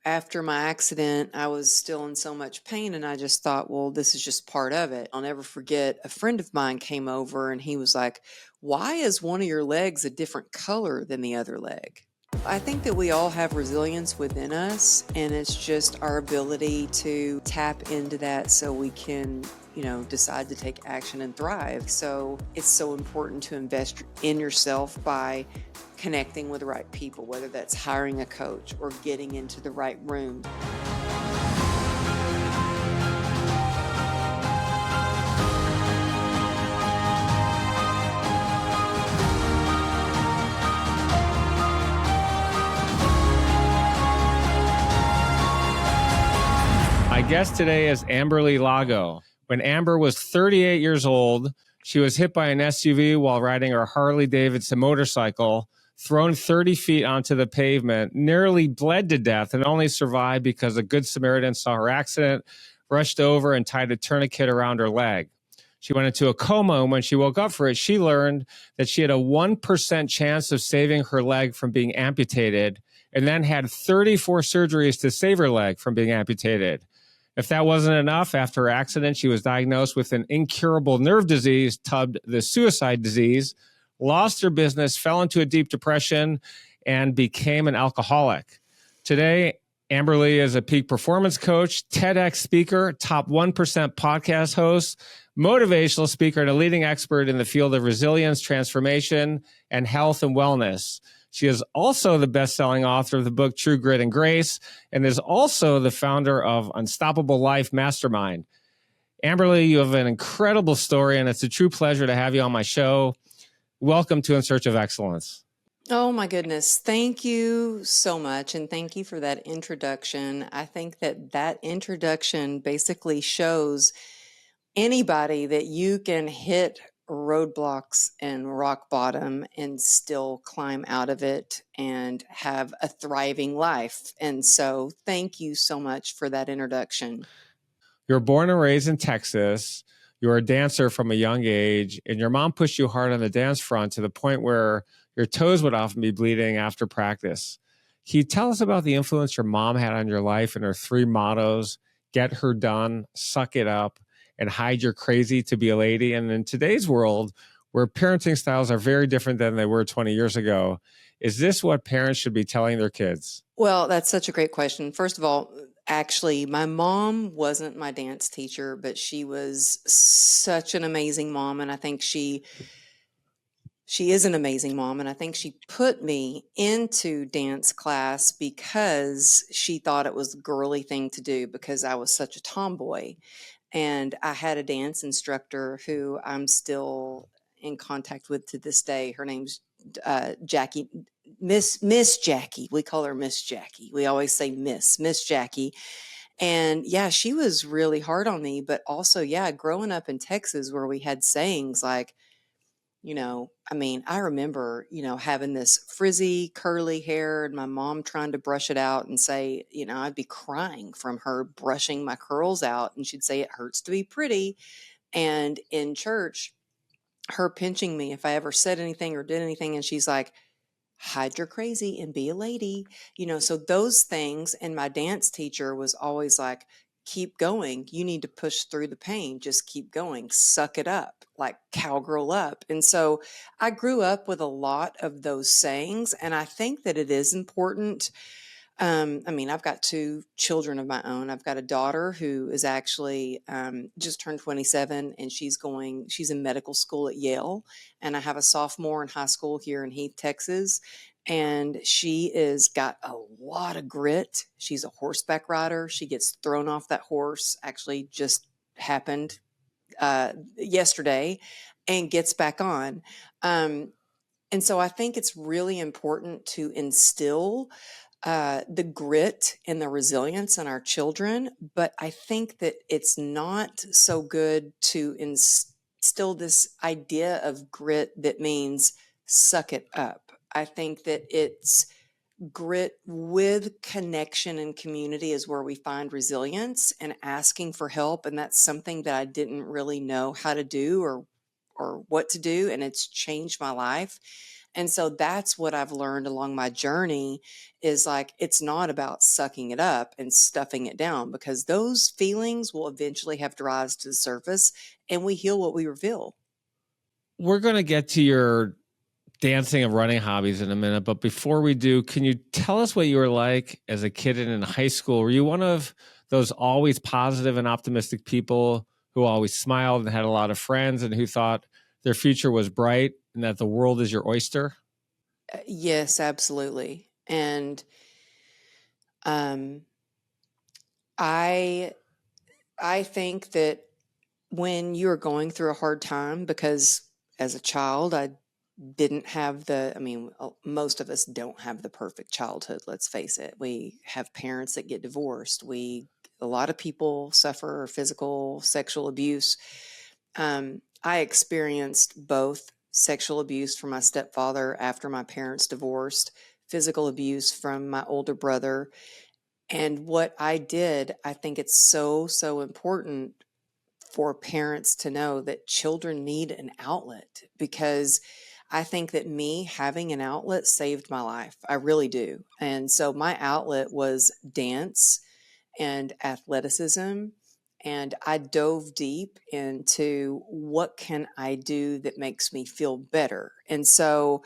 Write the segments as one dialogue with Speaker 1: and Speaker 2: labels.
Speaker 1: after my accident, I was still in so much pain, and I just thought, well, this is just part of it. I'll never forget, a friend of mine came over and he was like, why is one of your legs a different color than the other leg? I think that we all have resilience within us, and it's just our ability to tap into that so we can, decide to take action and thrive. So it's so important to invest in yourself by connecting with the right people, whether that's hiring a coach or getting into the right room.
Speaker 2: My guest today is Amberly Lago. When Amber was 38 years old, she was hit by an SUV while riding her Harley-Davidson motorcycle, thrown 30 feet onto the pavement, nearly bled to death, and only survived because a good Samaritan saw her accident, rushed over, and tied a tourniquet around her leg. She went into a coma, and when she woke up for it, she learned that she had a 1% chance of saving her leg from being amputated, and then had 34 surgeries to save her leg from being amputated. If that wasn't enough, after her accident, she was diagnosed with an incurable nerve disease dubbed the suicide disease, lost her business, fell into a deep depression, and became an alcoholic. Today, Amberly is a peak performance coach, TEDx speaker, top 1% podcast host, motivational speaker, and a leading expert in the field of resilience, transformation, and health and wellness. She is also the best-selling author of the book True Grit and Grace, and is also the founder of Unstoppable Life Mastermind. Amberly, you have an incredible story, and it's a true pleasure to have you on my show. Welcome to In Search of Excellence.
Speaker 1: Oh my goodness. Thank you so much. And thank you for that introduction. I think that introduction basically shows anybody that you can hit roadblocks and rock bottom and still climb out of it and have a thriving life. And so thank you so much for that introduction.
Speaker 2: You were born and raised in Texas. You were a dancer from a young age, and your mom pushed you hard on the dance front to the point where your toes would often be bleeding after practice. Can you tell us about the influence your mom had on your life and her three mottos: get her done, suck it up, and hide your crazy to be a lady? And in today's world, where parenting styles are very different than they were 20 years ago, is this what parents should be telling their kids?
Speaker 1: Well, that's such a great question. First of all, actually, my mom wasn't my dance teacher, but she was such an amazing mom. And I think she is an amazing mom. And I think she put me into dance class because she thought it was a girly thing to do because I was such a tomboy. And I had a dance instructor who I'm still in contact with to this day. Her name's Jackie, Miss Jackie. We call her Miss Jackie. We always say Miss Jackie. And yeah, she was really hard on me, but also, yeah, growing up in Texas where we had sayings like, I remember, having this frizzy, curly hair and my mom trying to brush it out and say, I'd be crying from her brushing my curls out. And she'd say, it hurts to be pretty. And in church, her pinching me if I ever said anything or did anything. And she's like, hide your crazy and be a lady, so those things. And my dance teacher was always like, keep going. You need to push through the pain. Just keep going. Suck it up, like cowgirl up. And so I grew up with a lot of those sayings. And I think that it is important. I've got two children of my own. I've got a daughter who is actually just turned 27 and she's in medical school at Yale. And I have a sophomore in high school here in Heath, Texas. And she is got a lot of grit. She's a horseback rider. She gets thrown off that horse, actually just happened yesterday, and gets back on. And so I think it's really important to instill the grit and the resilience in our children. But I think that it's not so good to instill this idea of grit that means suck it up. I think that it's grit with connection and community is where we find resilience, and asking for help. And that's something that I didn't really know how to do or what to do. And it's changed my life. And so that's what I've learned along my journey is like, it's not about sucking it up and stuffing it down, because those feelings will eventually have to rise to the surface, and we heal what we reveal.
Speaker 2: We're going to get to your dancing and running hobbies in a minute, but before we do, can you tell us what you were like as a kid and in high school? Were you one of those always positive and optimistic people who always smiled and had a lot of friends and who thought their future was bright and that the world is your oyster?
Speaker 1: Yes, absolutely. And um, I I think that when you're going through a hard time, because as a child, I didn't have most of us don't have the perfect childhood. Let's face it. We have parents that get divorced. A lot of people suffer physical, sexual abuse. I experienced both sexual abuse from my stepfather after my parents divorced, physical abuse from my older brother. And what I did, I think it's so, so important for parents to know that children need an outlet, because I think that me having an outlet saved my life. I really do. And so my outlet was dance and athleticism. And I dove deep into what can I do that makes me feel better. And so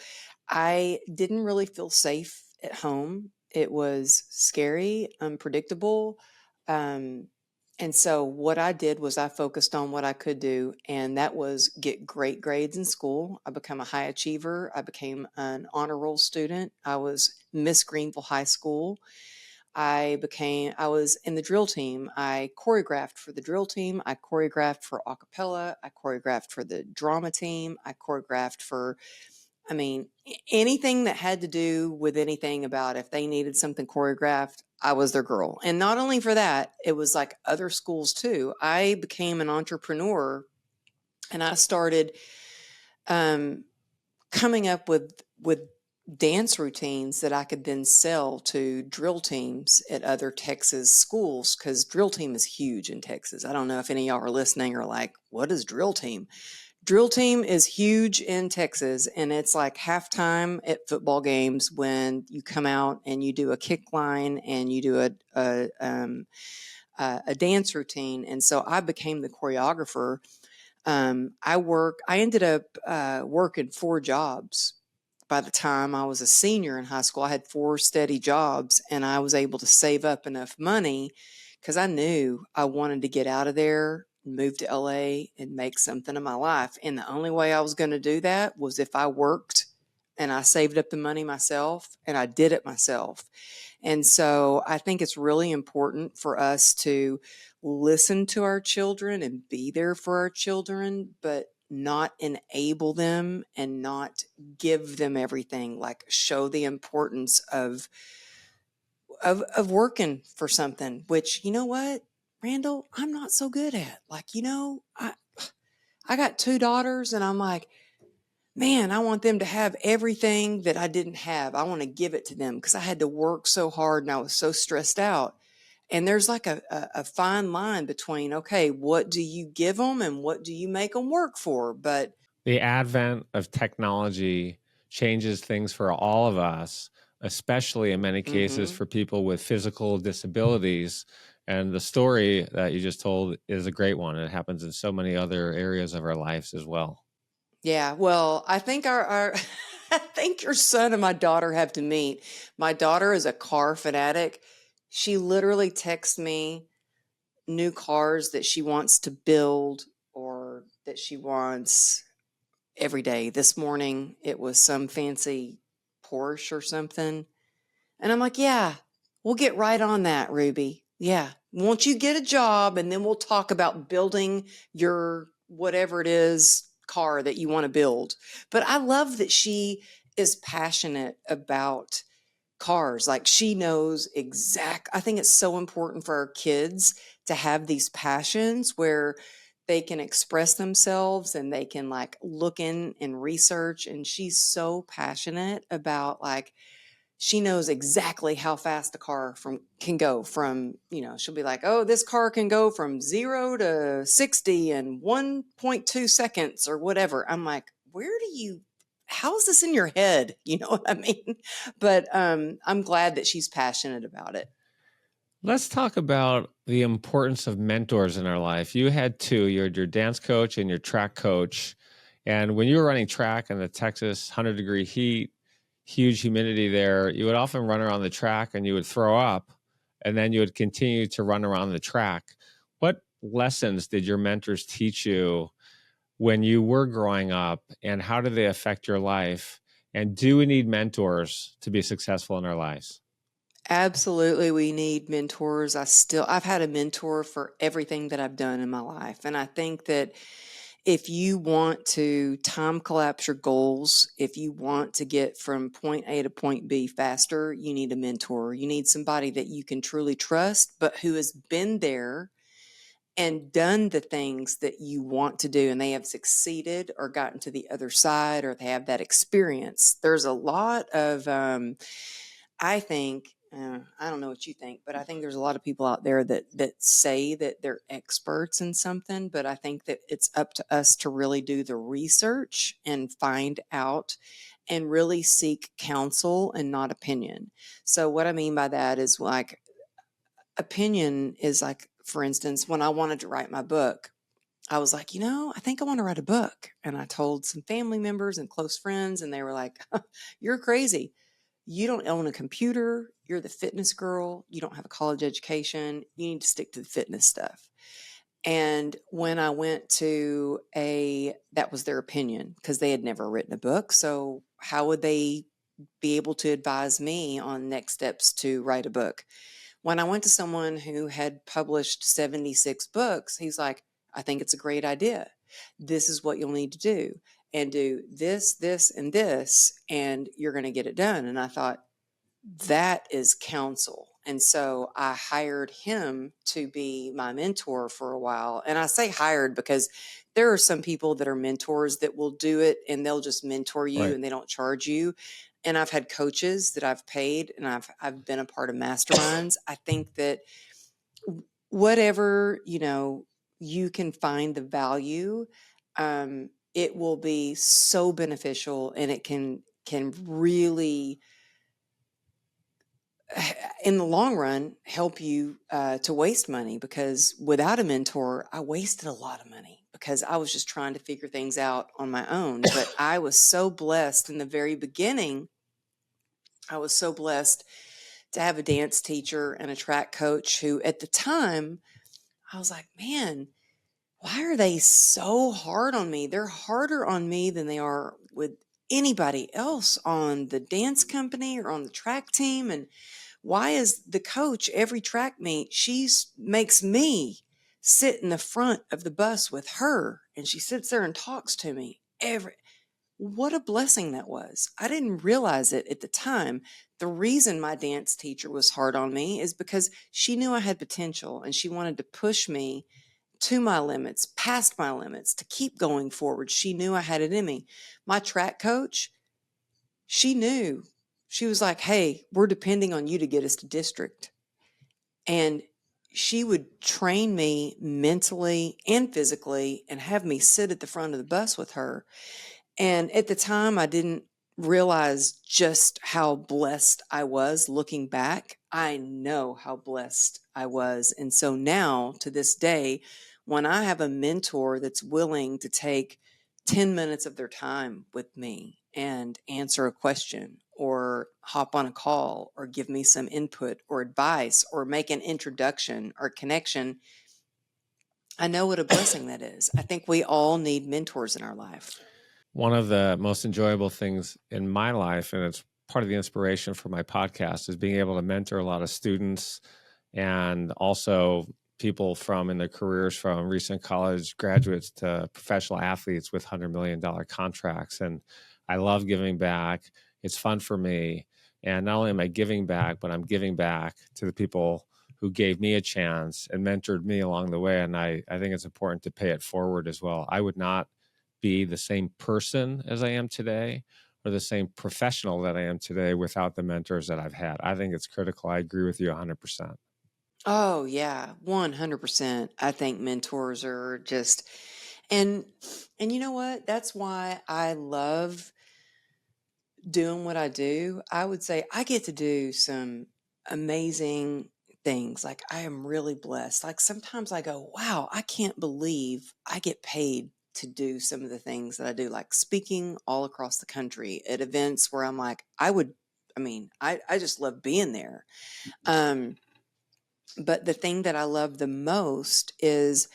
Speaker 1: I didn't really feel safe at home. It was scary, unpredictable. Um, and so what I did was I focused on what I could do, and that was get great grades in school. I became a high achiever. I became an honor roll student. I was Miss Greenville High School. I was in the drill team. I choreographed for the drill team. I choreographed for a cappella. I choreographed for the drama team. I choreographed for, anything that had to do with anything about if they needed something choreographed, I was their girl. And not only for that, it was like other schools too. I became an entrepreneur, and I started um, coming up with dance routines that I could then sell to drill teams at other Texas schools, because drill team is huge in Texas. I don't know if any of y'all are listening or like, what is drill team? Drill team is huge in Texas, and it's like halftime at football games when you come out and you do a kick line and you do a dance routine. And so I became the choreographer. I ended up working 4 jobs. By the time I was a senior in high school, I had 4 steady jobs, and I was able to save up enough money because I knew I wanted to get out of there, move to LA, and make something of my life. And the only way I was going to do that was if I worked and I saved up the money myself and I did it myself. And so I think it's really important for us to listen to our children and be there for our children, but not enable them and not give them everything. Like, show the importance of working for something, which, you know what, Randall, I'm not so good at. Like, I got 2 daughters, and I'm like, man, I want them to have everything that I didn't have. I want to give it to them because I had to work so hard and I was so stressed out. And there's like a fine line between, okay, what do you give them and what do you make them work for? But
Speaker 2: The advent of technology changes things for all of us, especially in many cases
Speaker 1: mhm.
Speaker 2: for people with physical disabilities. And the story that you just told is a great one. It happens in so many other areas of our lives as well.
Speaker 1: Yeah, well, I think our I think your son and my daughter have to meet. My daughter is a car fanatic. She literally texts me new cars that she wants to build or that she wants every day. This morning, it was some fancy Porsche or something. And I'm like, yeah, we'll get right on that, Ruby. Yeah. Won't you get a job, and then we'll talk about building your whatever it is car that you want to build. But I love that she is passionate about cars. Like, she knows I think it's so important for our kids to have these passions where they can express themselves and they can like look in and research. And she's so passionate about, like, she knows exactly how fast a car can go from, she'll be like, oh, this car can go from 0 to 60 in 1.2 seconds or whatever. I'm like, how is this in your head? You know what I mean? But I'm glad that she's passionate about it.
Speaker 2: Let's talk about the importance of mentors in our life. You had two. You had your dance coach and your track coach. And when you were running track in the Texas 100-degree heat, huge humidity there, you would often run around the track and you would throw up, and then you would continue to run around the track. What lessons did your mentors teach you when you were growing up, and how did they affect your life? And do we need mentors to be successful in our lives?
Speaker 1: Absolutely, we need mentors. I've had a mentor for everything that I've done in my life. And I think that if you want to time collapse your goals, if you want to get from point A to point B faster, you need a mentor. You need somebody that you can truly trust, but who has been there and done the things that you want to do, and they have succeeded or gotten to the other side, or they have that experience. There's a lot of, I think, I don't know what you think, but I think there's a lot of people out there that say that they're experts in something, but I think that it's up to us to really do the research and find out and really seek counsel and not opinion. So what I mean by that is, like, opinion is like, for instance, when I wanted to write my book, I was like, I think I want to write a book. And I told some family members and close friends, and they were like, you're crazy. You don't own a computer. You're the fitness girl. You don't have a college education. You need to stick to the fitness stuff. And when I went to that was their opinion because they had never written a book. So how would they be able to advise me on next steps to write a book? When I went to someone who had published 76 books, he's like, I think it's a great idea. This is what you'll need to do, and do this, this, and this, and you're going to get it done. And I thought, that is counsel. And so I hired him to be my mentor for a while. And I say hired because there are some people that are mentors that will do it and they'll just mentor you
Speaker 2: Right.
Speaker 1: and they don't charge you. And I've had coaches that I've paid, and I've been a part of masterminds. I think that whatever, you can find the value, it will be so beneficial, and it can really in the long run help you to waste money, because without a mentor I wasted a lot of money because I was just trying to figure things out on my own. But I was so blessed in the very beginning. I was so blessed to have a dance teacher and a track coach who, at the time, I was like, man, why are they so hard on me? They're harder on me than they are with anybody else on the dance company or on the track team. And why is the coach every track meet, makes me sit in the front of the bus with her, and she sits there and talks to me what a blessing that was. I didn't realize it at the time. The reason my dance teacher was hard on me is because she knew I had potential and she wanted to push me to my limits, past my limits, to keep going forward. She knew I had it in me. My track coach, she knew. She was like, hey, we're depending on you to get us to district. And she would train me mentally and physically and have me sit at the front of the bus with her. And at the time, I didn't realize just how blessed I was. Looking back, I know how blessed I was. And so now, to this day, when I have a mentor that's willing to take 10 minutes of their time with me and answer a question or hop on a call or give me some input or advice or make an introduction or connection, I know what a blessing that is. I think we all need mentors in our life.
Speaker 2: One of the most enjoyable things in my life, and it's part of the inspiration for my podcast, is being able to mentor a lot of students and also people in their careers, from recent college graduates to professional athletes with $100 million contracts. And I love giving back. It's fun for me. And not only am I giving back, but I'm giving back to the people who gave me a chance and mentored me along the way. And I think it's important to pay it forward as well. I would not be the same person as I am today or the same professional that I am today without the mentors that I've had. I think it's critical. I agree with you 100%.
Speaker 1: Oh, yeah, 100%. I think mentors are just, and and you know what? That's why I love doing what I do, I would say I get to do some amazing things. Like I am really blessed. Like sometimes I go, wow, I can't believe I get paid to do some of the things that I do, like speaking all across the country at events where I'm like, I just love being there. Um, but the thing that I love the most is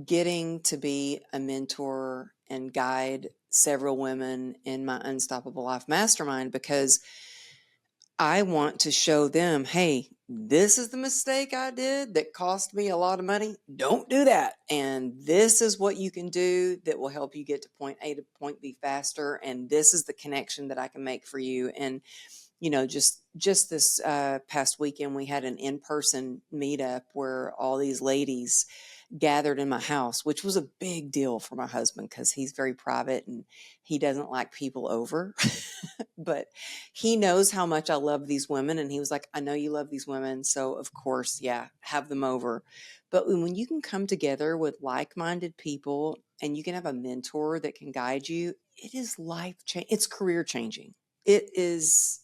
Speaker 1: getting to be a mentor and guide several women in my Unstoppable Life Mastermind, because I want to show them, hey, this is the mistake I did that cost me a lot of money. Don't do that. And this is what you can do that will help you get to point A to point B faster. And this is the connection that I can make for you. And just this past weekend, we had an in-person meetup where all these ladies gathered in my house, which was a big deal for my husband because he's very private and he doesn't like people over. But he knows how much I love these women. And he was like, I know you love these women. So of course, yeah, have them over. But when you can come together with like-minded people and you can have a mentor that can guide you, it is life-changing. It's career changing. It's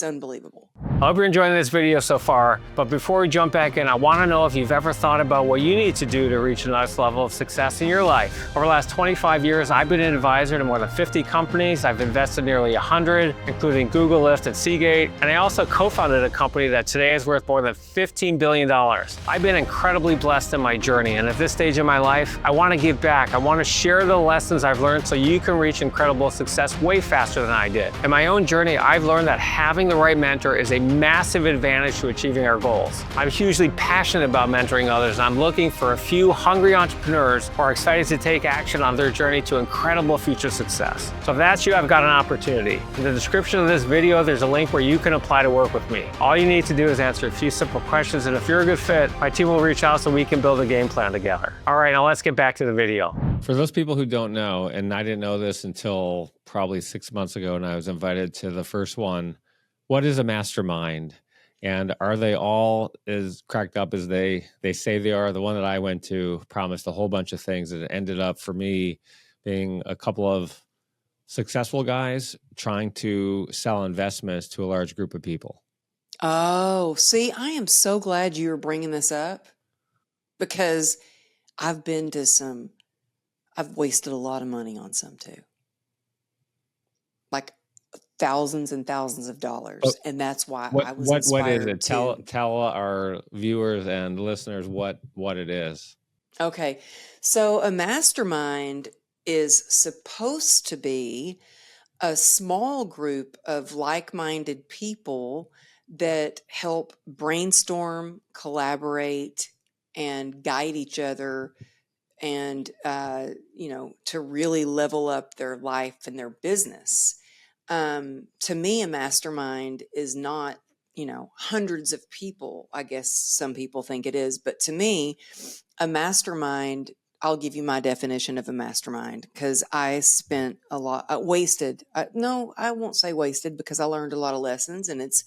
Speaker 1: unbelievable.
Speaker 2: I hope you're enjoying this video so far, but before we jump back in, I want to know if you've ever thought about what you need to do to reach the next level of success in your life. Over the last 25 years, I've been an advisor to more than 50 companies. I've invested nearly 100, including Google, Lyft, and Seagate, and I also co-founded a company that today is worth more than $15 billion. I've been incredibly blessed in my journey, and at this stage in my life, I want to give back. I want to share the lessons I've learned so you can reach incredible success way faster than I did. In my own journey, I've learned that having the right mentor is a massive advantage to achieving our goals. I'm hugely passionate about mentoring others, and I'm looking for a few hungry entrepreneurs who are excited to take action on their journey to incredible future success. So if that's you, I've got an opportunity. In the description of this video, there's a link where you can apply to work with me. All you need to do is answer a few simple questions, and if you're a good fit, my team will reach out so we can build a game plan together. All right, now let's get back to the video. For those people who don't know, and I didn't know this until probably 6 months ago, and I was invited to the first one, what is a mastermind? And are they all as cracked up as they say they are? The one that I went to promised a whole bunch of things, and it ended up for me being a couple of successful guys trying to sell investments to a large group of people.
Speaker 1: Oh, see, I am so glad you were bringing this up because I've wasted a lot of money on some too. Like thousands and thousands of dollars. And that's why I was inspired.
Speaker 2: What is it? Tell our viewers and listeners what it is.
Speaker 1: Okay. So a mastermind is supposed to be a small group of like-minded people that help brainstorm, collaborate, and guide each other and, to really level up their life and their business. To me, a mastermind is not, hundreds of people. I guess some people think it is, but to me, a mastermind, I'll give you my definition of a mastermind because I spent a lot, wasted. No, I won't say wasted because I learned a lot of lessons and it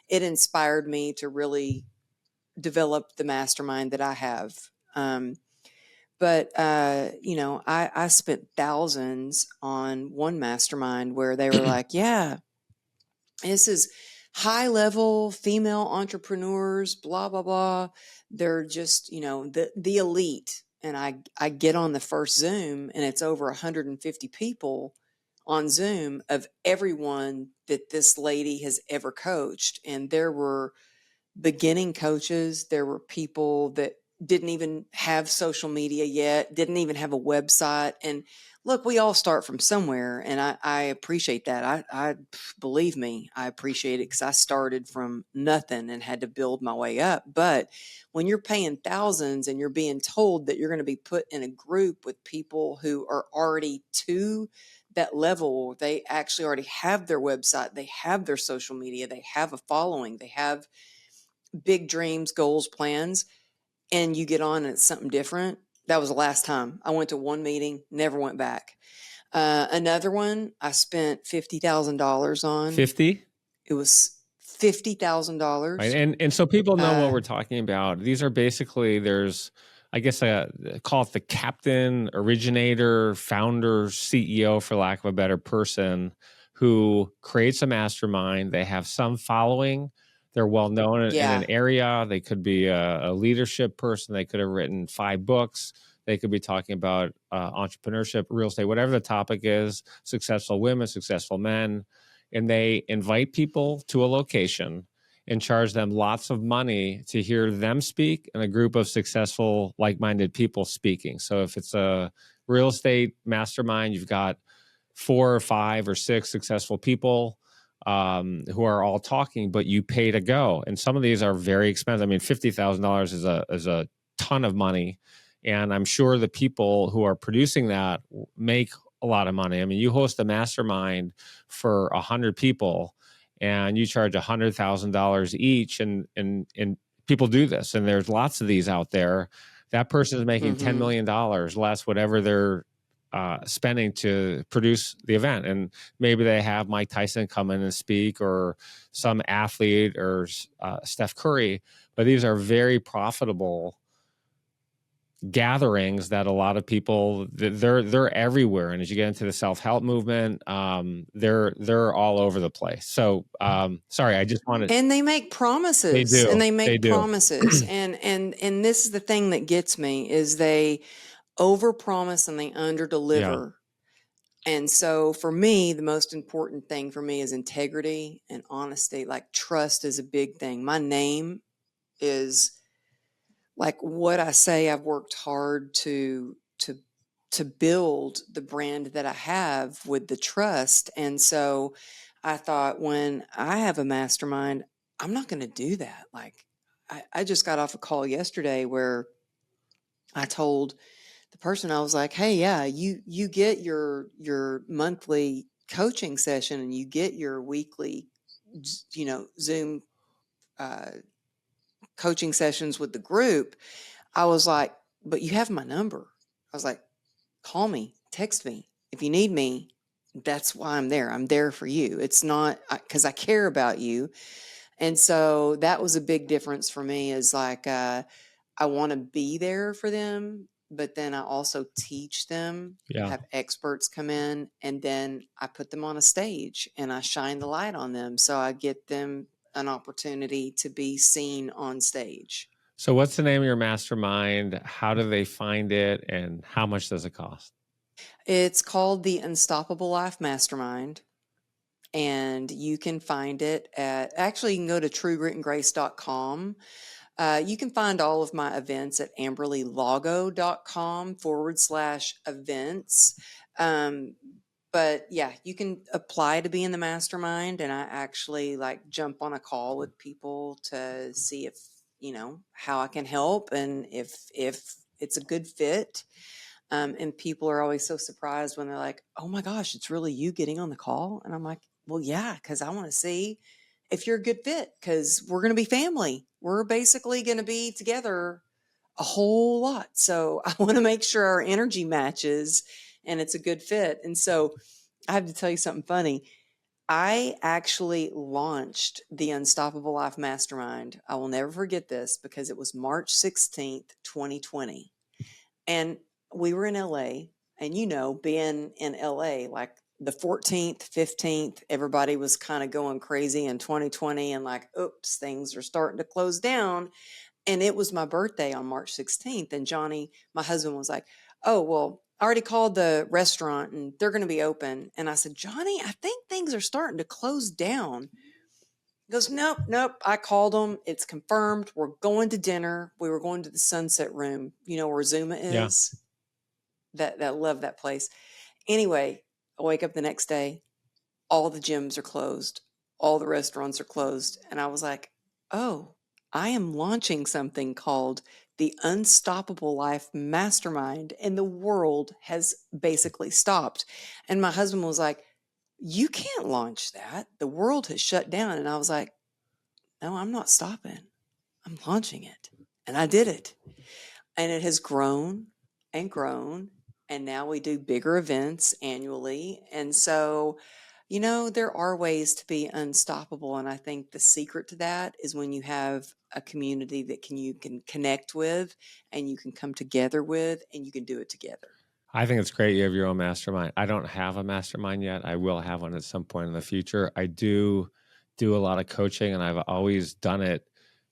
Speaker 1: inspired me to really develop the mastermind that I have. I spent thousands on one mastermind where they were like, yeah, this is high level female entrepreneurs, blah, blah, blah. They're just, the elite. And I get on the first Zoom and it's over 150 people on Zoom of everyone that this lady has ever coached. And there were beginning coaches. There were people that didn't even have social media yet, didn't even have a website. And look, we all start from somewhere. And I appreciate that. I believe me, I appreciate it because I started from nothing and had to build my way up. But when you're paying thousands and you're being told that you're going to be put in a group with people who are already to that level, they actually already have their website, they have their social media, they have a following, they have big dreams, goals, plans, and you get on and it's something different. That was the last time. I went to one meeting, never went back. Another one I spent $50,000 on.
Speaker 2: 50?
Speaker 1: It was $50,000.
Speaker 2: Right. And so people know what we're talking about. These are basically, there's, I guess I call it the captain, originator, founder, CEO, for lack of a better person, who creates a mastermind. They have some following. They're well known in an
Speaker 1: Yeah.
Speaker 2: area. They could be a leadership person. They could have written 5 books. They could be talking about entrepreneurship, real estate, whatever the topic is, successful women, successful men. And they invite people to a location and charge them lots of money to hear them speak and a group of successful, like-minded people speaking. So if it's a real estate mastermind, you've got 4 or 5 or 6 successful people who are all talking, but you pay to go. And some of these are very expensive. I mean, $50,000 is a ton of money. And I'm sure the people who are producing that make a lot of money. I mean, you host a mastermind for 100 people and you charge $100,000 each. And people do this. And there's lots of these out there. That person is making $10 million less, whatever they're spending to produce the event. And maybe they have Mike Tyson come in and speak, or some athlete, or Steph Curry. But these are very profitable gatherings that a lot of people, they're everywhere. And as you get into the self-help movement, they're all over the place. So sorry, I just wanted.
Speaker 1: And they make promises.
Speaker 2: They do.
Speaker 1: And they make
Speaker 2: They do.
Speaker 1: promises. And this is the thing that gets me, is they overpromise and they underdeliver. And so for me, the most important thing for me is integrity and honesty. Like, trust is a big thing. My name is, like, what I say. I've worked hard to build the brand that I have with the trust. And so I thought, when I have a mastermind, I'm not going to do that. Like, I just got off a call yesterday where I told the person, I was like, hey, yeah, you get your monthly coaching session and you get your weekly, Zoom uh, coaching sessions with the group. I was like, but you have my number. I was like, call me, text me. If you need me, that's why I'm there. I'm there for you. It's not because I care about you. And so that was a big difference for me, is like, I want to be there for them, but then I also teach them, have experts come in, and then I put them on a stage and I shine the light on them. So I get them an opportunity to be seen on stage.
Speaker 2: So what's the name of your mastermind? How do they find it? And how much does it cost?
Speaker 1: It's called the Unstoppable Life Mastermind. And you can find it actually, you can go to truegritandgrace.com. You can find all of my events at amberlylago.com/events. But yeah, you can apply to be in the mastermind. And I actually like jump on a call with people to see if, how I can help, and if it's a good fit. And people are always so surprised when they're like, oh my gosh, it's really you getting on the call. And I'm like, well, yeah, because I want to see if you're a good fit, because we're going to be family. We're basically going to be together a whole lot. So I want to make sure our energy matches and it's a good fit. And so I have to tell you something funny. I actually launched the Unstoppable Life Mastermind. I will never forget this, because it was March 16th, 2020. And we were in LA, and being in LA, like the 14th, 15th, everybody was kind of going crazy in 2020, and like, oops, things are starting to close down. And it was my birthday on March 16th. And Johnny, my husband, was like, oh, well, I already called the restaurant and they're going to be open. And I said, Johnny, I think things are starting to close down. He goes, nope, nope. I called them. It's confirmed. We're going to dinner. We were going to the Sunset Room, where Zuma is. That love that place. Anyway, I wake up the next day. All the gyms are closed. All the restaurants are closed. And I was like, oh, I am launching something called the Unstoppable Life Mastermind, and the world has basically stopped. And my husband was like, you can't launch that. The world has shut down. And I was like, no, I'm not stopping. I'm launching it. And I did it. And it has grown and grown. And now we do bigger events annually. And so, there are ways to be unstoppable. And I think the secret to that is when you have a community that you can connect with, and you can come together with, and you can do it together.
Speaker 2: I think it's great you have your own mastermind. I don't have a mastermind yet. I will have one at some point in the future. I do a lot of coaching, and I've always done it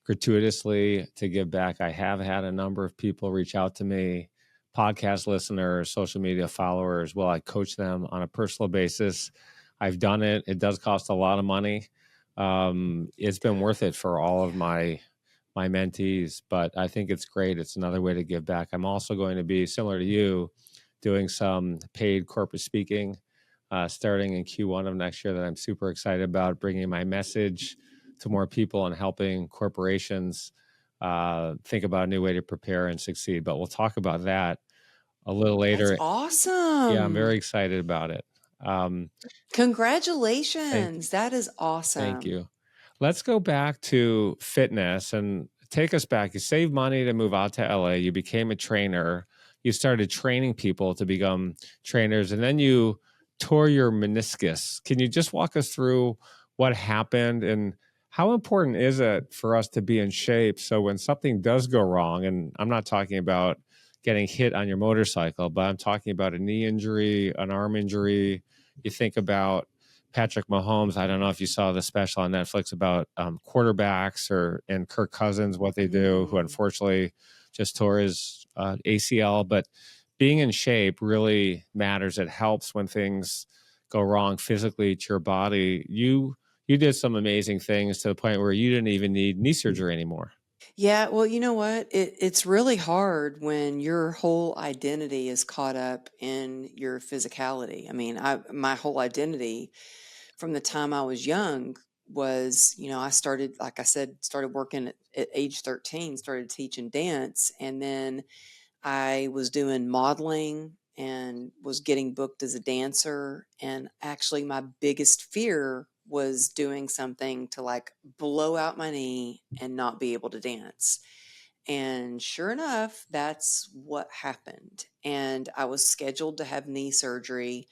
Speaker 2: gratuitously to give back. I have had a number of people reach out to me, podcast listeners, social media followers. Well, I coach them on a personal basis. I've done it. It does cost a lot of money. It's been worth it for all of my mentees, but I think it's great. It's another way to give back. I'm also going to be, similar to you, doing some paid corporate speaking starting in Q1 of next year that I'm super excited about, bringing my message to more people and helping corporations think about a new way to prepare and succeed. But we'll talk about that a little
Speaker 1: That's
Speaker 2: later. Yeah, I'm
Speaker 1: awesome.
Speaker 2: very excited about it. Thank
Speaker 1: Congratulations. That is
Speaker 2: Thank
Speaker 1: awesome.
Speaker 2: you. Let's go back to fitness and take us back. You saved money to move out to LA. You became a trainer. You started training people to become trainers, and then you tore your meniscus. Can you just walk us through what happened and how important is it for us to be in shape so when something does go wrong, and I'm not talking about getting hit on your motorcycle, but I'm talking about a knee injury, an arm injury. You think about Patrick Mahomes. I don't know if you saw the special on Netflix about quarterbacks and Kirk Cousins, what they do, who
Speaker 1: Mm.
Speaker 2: unfortunately just tore his ACL. But being in shape really matters. It helps when things go wrong physically to your body. You did some amazing things to the point where you didn't even need knee surgery anymore.
Speaker 1: Yeah, well, you know what? It's really hard when your whole identity is caught up in your physicality. I mean, my whole identity from the time I was young was, I started, like I said, started working at age 13, started teaching dance, and then I was doing modeling and was getting booked as a dancer. And actually, my biggest fear was doing something to like blow out my knee and not be able to dance. And sure enough, that's what happened. And I was scheduled to have knee surgery.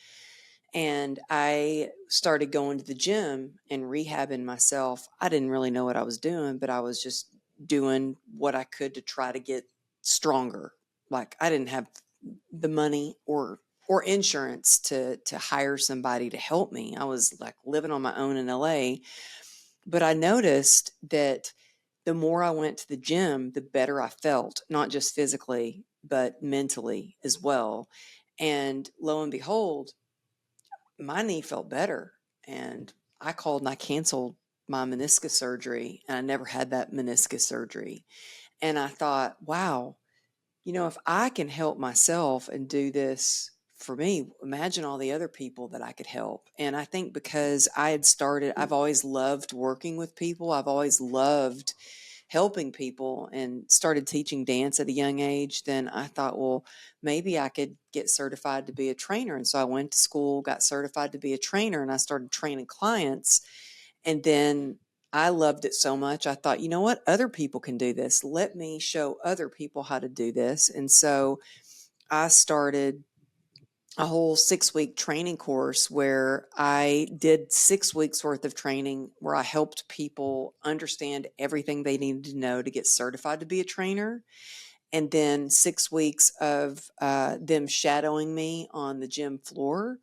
Speaker 1: And I started going to the gym and rehabbing myself. I didn't really know what I was doing, but I was just doing what I could to try to get stronger. Like I didn't have the money or insurance to hire somebody to help me. I was like living on my own in LA, but I noticed that the more I went to the gym, the better I felt, not just physically, but mentally as well. And lo and behold, my knee felt better. And I called and I canceled my meniscus surgery, and I never had that meniscus surgery. And I thought, wow, if I can help myself and do this for me, imagine all the other people that I could help. And I think because I've always loved working with people. I've always loved helping people and started teaching dance at a young age. Then I thought, well, maybe I could get certified to be a trainer. And so I went to school, got certified to be a trainer, and I started training clients. And then I loved it so much. I thought, you know what? Other people can do this. Let me show other people how to do this. And so I started a whole 6-week training course where I did 6 weeks worth of training where I helped people understand everything they needed to know to get certified to be a trainer. And then 6 weeks of them shadowing me on the gym floor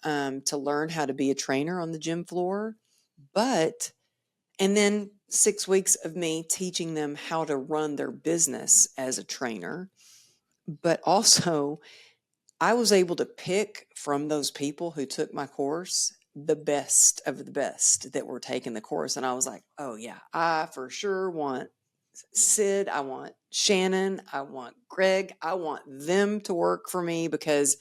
Speaker 1: to learn how to be a trainer on the gym floor. And then 6 weeks of me teaching them how to run their business as a trainer. But also, I was able to pick from those people who took my course the best of the best that were taking the course. And I was like, oh, yeah, I for sure want Sid, I want Shannon, I want Greg, I want them to work for me because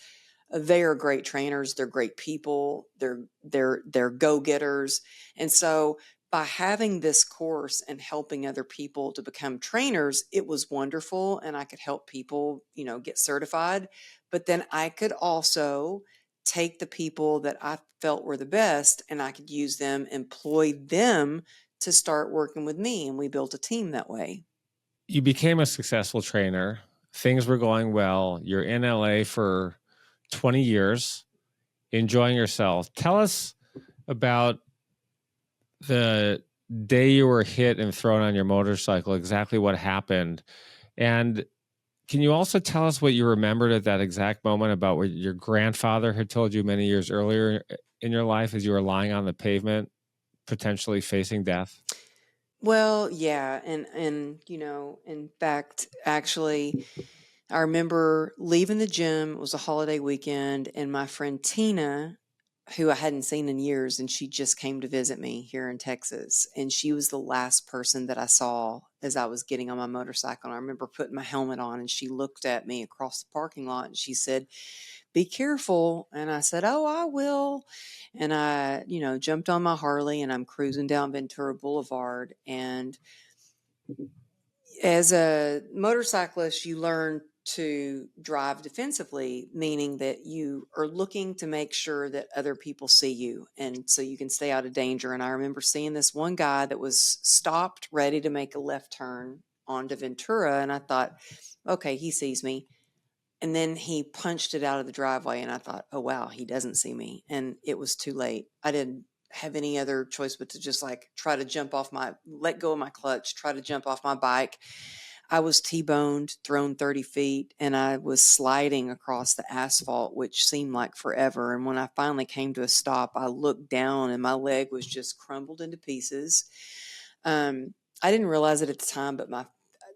Speaker 1: they are great trainers, they're great people, they're go-getters. And so by having this course and helping other people to become trainers, it was wonderful and I could help people, get certified, but then I could also take the people that I felt were the best and I could use them, employ them to start working with me, and we built a team that way.
Speaker 2: You became a successful trainer. Things were going well. You're in LA for 20 years, enjoying yourself. Tell us about the day you were hit and thrown on your motorcycle, exactly what happened. And Can you also tell us what you remembered at that exact moment about what your grandfather had told you many years earlier in your life as you were lying on the pavement, potentially facing death?
Speaker 1: Well, yeah, and in fact, actually, I remember leaving the gym. It was a holiday weekend, and my friend Tina, who I hadn't seen in years, and she just came to visit me here in Texas. And she was the last person that I saw as I was getting on my motorcycle. And I remember putting my helmet on, and she looked at me across the parking lot and she said, "Be careful." And I said, "Oh, I will." And I, jumped on my Harley and I'm cruising down Ventura Boulevard. And as a motorcyclist, you learn to drive defensively, meaning that you are looking to make sure that other people see you and so you can stay out of danger. And I remember seeing this one guy that was stopped, ready to make a left turn onto Ventura. And I thought, okay, he sees me. And then he punched it out of the driveway. And I thought, oh, wow, he doesn't see me. And it was too late. I didn't have any other choice but to just like try to let go of my clutch, try to jump off my bike. I was T-boned, thrown 30 feet, and I was sliding across the asphalt, which seemed like forever. And when I finally came to a stop, I looked down and my leg was just crumbled into pieces. I didn't realize it at the time, but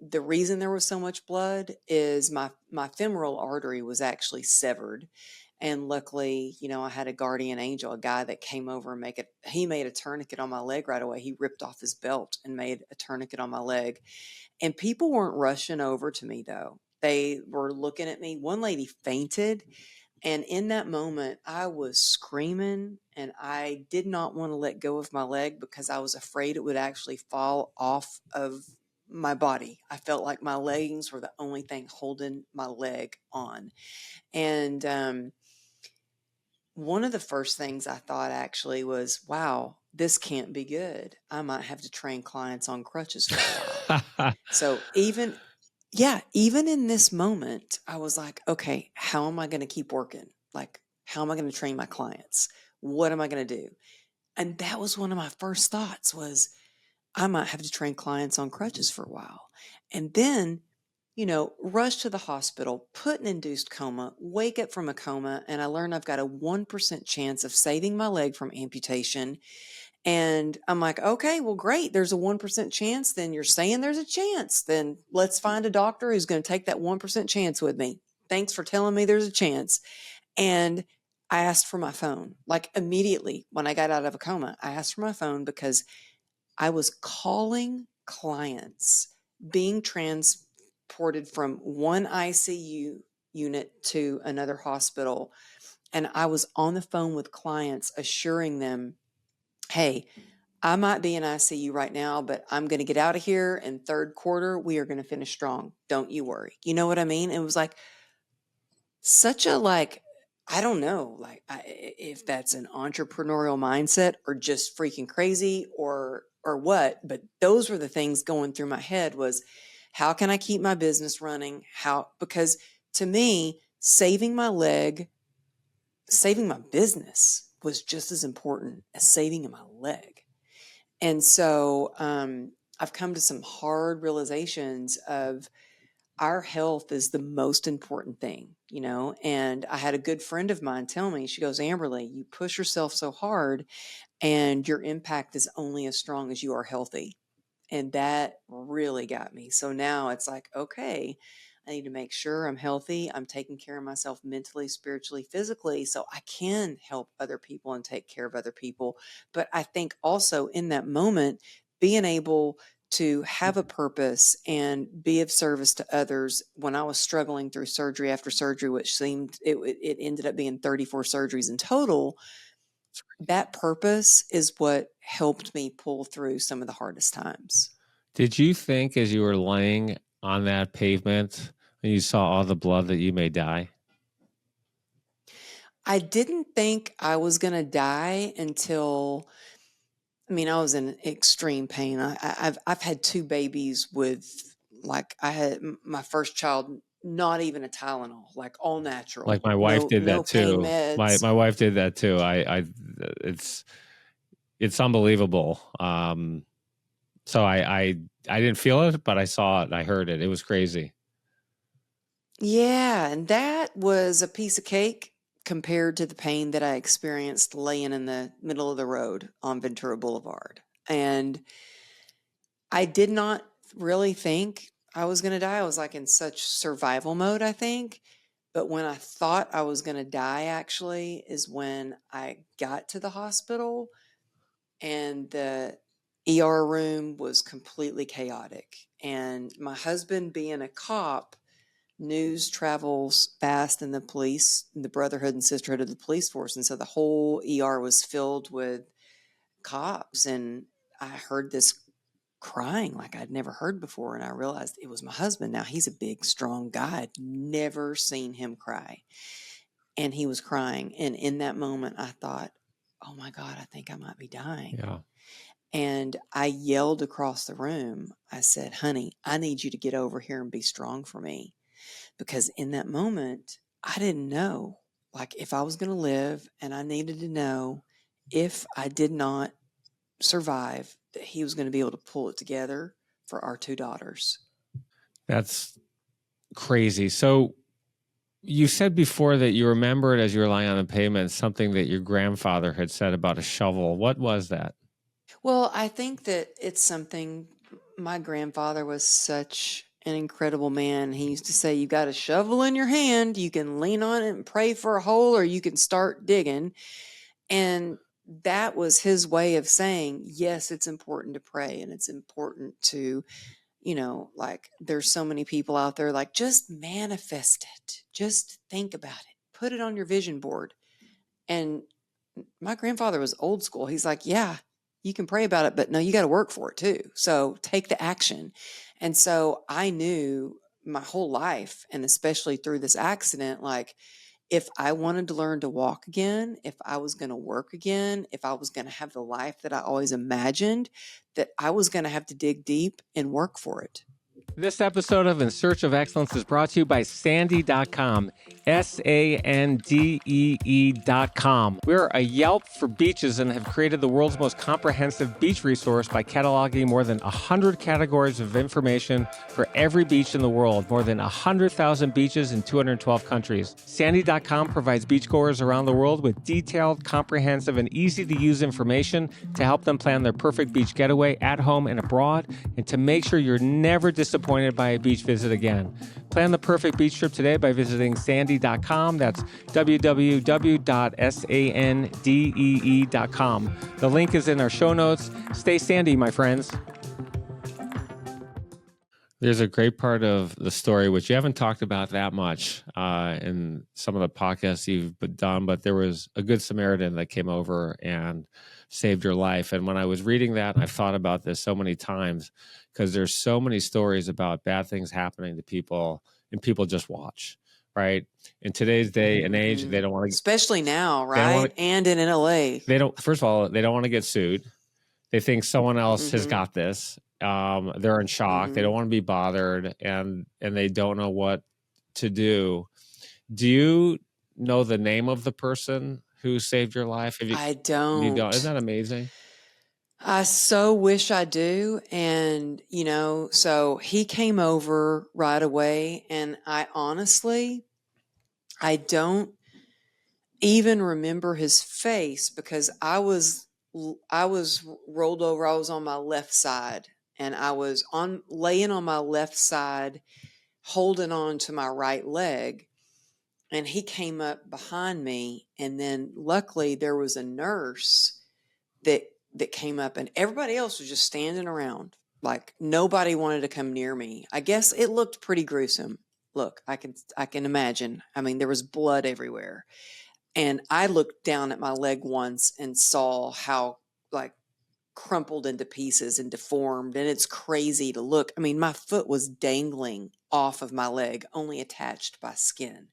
Speaker 1: the reason there was so much blood is my femoral artery was actually severed. And luckily, I had a guardian angel, a guy that came over and he made a tourniquet on my leg right away. He ripped off his belt and made a tourniquet on my leg. And people weren't rushing over to me though. They were looking at me. One lady fainted. And in that moment, I was screaming and I did not want to let go of my leg because I was afraid it would actually fall off of my body. I felt like my leggings were the only thing holding my leg on. And one of the first things I thought actually was, wow, this can't be good. I might have to train clients on crutches for a while. So even in this moment, I was like, okay, how am I going to keep working? Like, how am I going to train my clients? What am I going to do? And that was one of my first thoughts was I might have to train clients on crutches for a while. And then, rush to the hospital, put an induced coma, wake up from a coma, and I learned I've got a 1% chance of saving my leg from amputation. And I'm like, okay, well, great. There's a 1% chance. Then you're saying there's a chance. Then let's find a doctor who's going to take that 1% chance with me. Thanks for telling me there's a chance. And I asked for my phone. Like immediately when I got out of a coma, I asked for my phone because I was calling clients being transported from one ICU unit to another hospital. And I was on the phone with clients assuring them, hey, I might be in ICU right now, but I'm going to get out of here in third quarter. We are going to finish strong. Don't you worry. You know what I mean? It was like such a I don't know, if that's an entrepreneurial mindset or just freaking crazy or what, but those were the things going through my head was how can I keep my business running? Because to me, saving my leg, saving my business was just as important as saving my leg. And so I've come to some hard realizations of our health is the most important thing, and I had a good friend of mine tell me, she goes, Amberly, you push yourself so hard and your impact is only as strong as you are healthy. And that really got me. So now it's like, okay, I need to make sure I'm healthy. I'm taking care of myself mentally, spiritually, physically, so I can help other people and take care of other people. But I think also in that moment, being able to have a purpose and be of service to others when I was struggling through surgery after surgery, which seemed it ended up being 34 surgeries in total. That purpose is what helped me pull through some of the hardest times.
Speaker 2: Did you think as you were laying on that pavement and you saw all the blood that you may die?
Speaker 1: I didn't think I was going to die until, I was in extreme pain. I've had two babies with, I had my first child, not even a Tylenol, like all natural,
Speaker 2: Like my wife
Speaker 1: no
Speaker 2: did
Speaker 1: no
Speaker 2: that
Speaker 1: pain
Speaker 2: too. My
Speaker 1: meds.
Speaker 2: my wife did that too. It's unbelievable. So I didn't feel it, but I saw it and I heard it. It was crazy.
Speaker 1: Yeah, and that was a piece of cake compared to the pain that I experienced laying in the middle of the road on Ventura Boulevard. And I did not really think I was going to die. I was like in such survival mode, I think. But when I thought I was going to die, actually, is when I got to the hospital and the ER room was completely chaotic. And my husband, being a cop, news travels fast in the police, the brotherhood and sisterhood of the police force. And so the whole ER was filled with cops. And I heard this crying like I'd never heard before. And I realized it was my husband. Now he's a big, strong guy. I'd never seen him cry. And he was crying. And in that moment, I thought, oh my God, I think I might be dying.
Speaker 2: Yeah.
Speaker 1: And I yelled across the room. I said, honey, I need you to get over here and be strong for me. Because in that moment, I didn't know, like, if I was going to live, and I needed to know if I did not survive, that he was going to be able to pull it together for our two daughters.
Speaker 2: That's crazy. So you said before that you remembered as you were lying on the pavement something that your grandfather had said about a shovel. What was that?
Speaker 1: Well, I think that it's something, my grandfather was such an incredible man. He used to say, you got a shovel in your hand, you can lean on it and pray for a hole, or you can start digging. And that was his way of saying, yes, it's important to pray, and it's important to, like, there's so many people out there like, just manifest it. Just think about it. Put it on your vision board. And my grandfather was old school. He's like, yeah, you can pray about it, but no, you got to work for it too. So take the action. And so I knew my whole life, and especially through this accident, like, if I wanted to learn to walk again, if I was going to work again, if I was going to have the life that I always imagined, that I was going to have to dig deep and work for it.
Speaker 2: This episode of In Search of Excellence is brought to you by Sandee.com, SANDEE.com. We're a Yelp for beaches and have created the world's most comprehensive beach resource by cataloging more than 100 categories of information for every beach in the world, more than 100,000 beaches in 212 countries. Sandee.com provides beachgoers around the world with detailed, comprehensive, and easy-to-use information to help them plan their perfect beach getaway at home and abroad, and to make sure you're never disappointed by a beach visit again. Plan the perfect beach trip today by visiting Sandee.com. That's www.sandee.com. The link is in our show notes. Stay sandy, my friends. There's a great part of the story, which you haven't talked about that much in some of the podcasts you've done, but there was a good Samaritan that came over and saved your life. And when I was reading that, I've thought about this so many times, because there's so many stories about bad things happening to people, and people just watch, right? In today's day and age, they don't want to,
Speaker 1: especially now, right? And in LA.
Speaker 2: They don't, first of all, they don't want to get sued. They think someone else has got this. They're in shock. They don't want to be bothered, and they don't know what to do. Do you know the name of the person who saved your life?
Speaker 1: I don't.
Speaker 2: You don't. Isn't that amazing?
Speaker 1: I so wish I do. And, so he came over right away, and I honestly, I don't even remember his face, because I was rolled over. I was on my left side, and I was laying on my left side, holding on to my right leg. And he came up behind me, and then luckily there was a nurse that came up, and everybody else was just standing around. Like, nobody wanted to come near me. I guess it looked pretty gruesome. Look, I can imagine. I mean, there was blood everywhere. And I looked down at my leg once and saw how, like, crumpled into pieces and deformed, and it's crazy to look. I mean, my foot was dangling off of my leg, only attached by skin.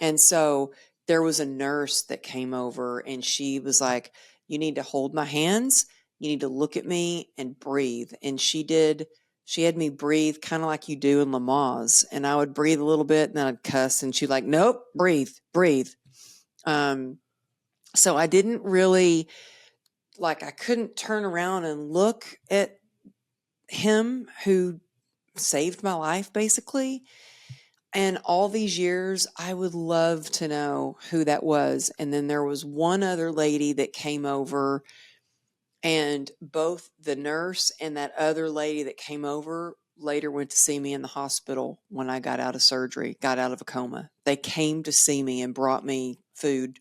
Speaker 1: And so there was a nurse that came over, and she was like, you need to hold my hands. You need to look at me and breathe. And she did. She had me breathe kind of like you do in Lamaze. And I would breathe a little bit, and then I'd cuss. And she'd like, nope, breathe, breathe. So I didn't really, like, I couldn't turn around and look at him who saved my life, basically. And all these years, I would love to know who that was. And then there was one other lady that came over, and both the nurse and that other lady that came over later went to see me in the hospital when I got out of surgery, got out of a coma. They came to see me and brought me food.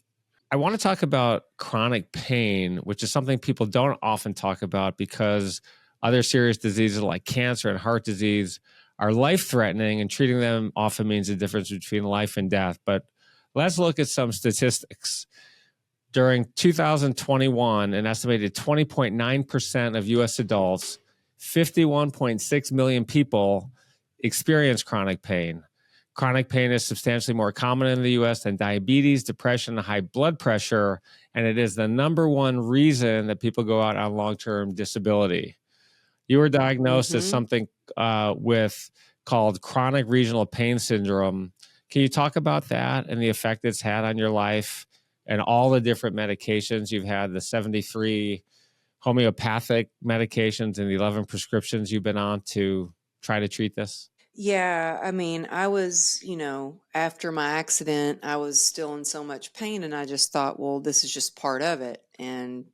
Speaker 2: I want to talk about chronic pain, which is something people don't often talk about because other serious diseases like cancer and heart disease are life-threatening, and treating them often means the difference between life and death. But let's look at some statistics. During 2021, an estimated 20.9% of US adults, 51.6 million people, experience chronic pain. Chronic pain is substantially more common in the US than diabetes, depression, and high blood pressure, and it is the number one reason that people go out on long-term disability. You were diagnosed as
Speaker 1: Hmm.
Speaker 2: something with called chronic regional pain syndrome. Can you talk about that and the effect it's had on your life and all the different medications you've had, the 73 homeopathic medications and the 11 prescriptions you've been on to try to treat this?
Speaker 1: Yeah, I mean, I was, after my accident, I was still in so much pain, and I just thought, well, this is just part of it. And,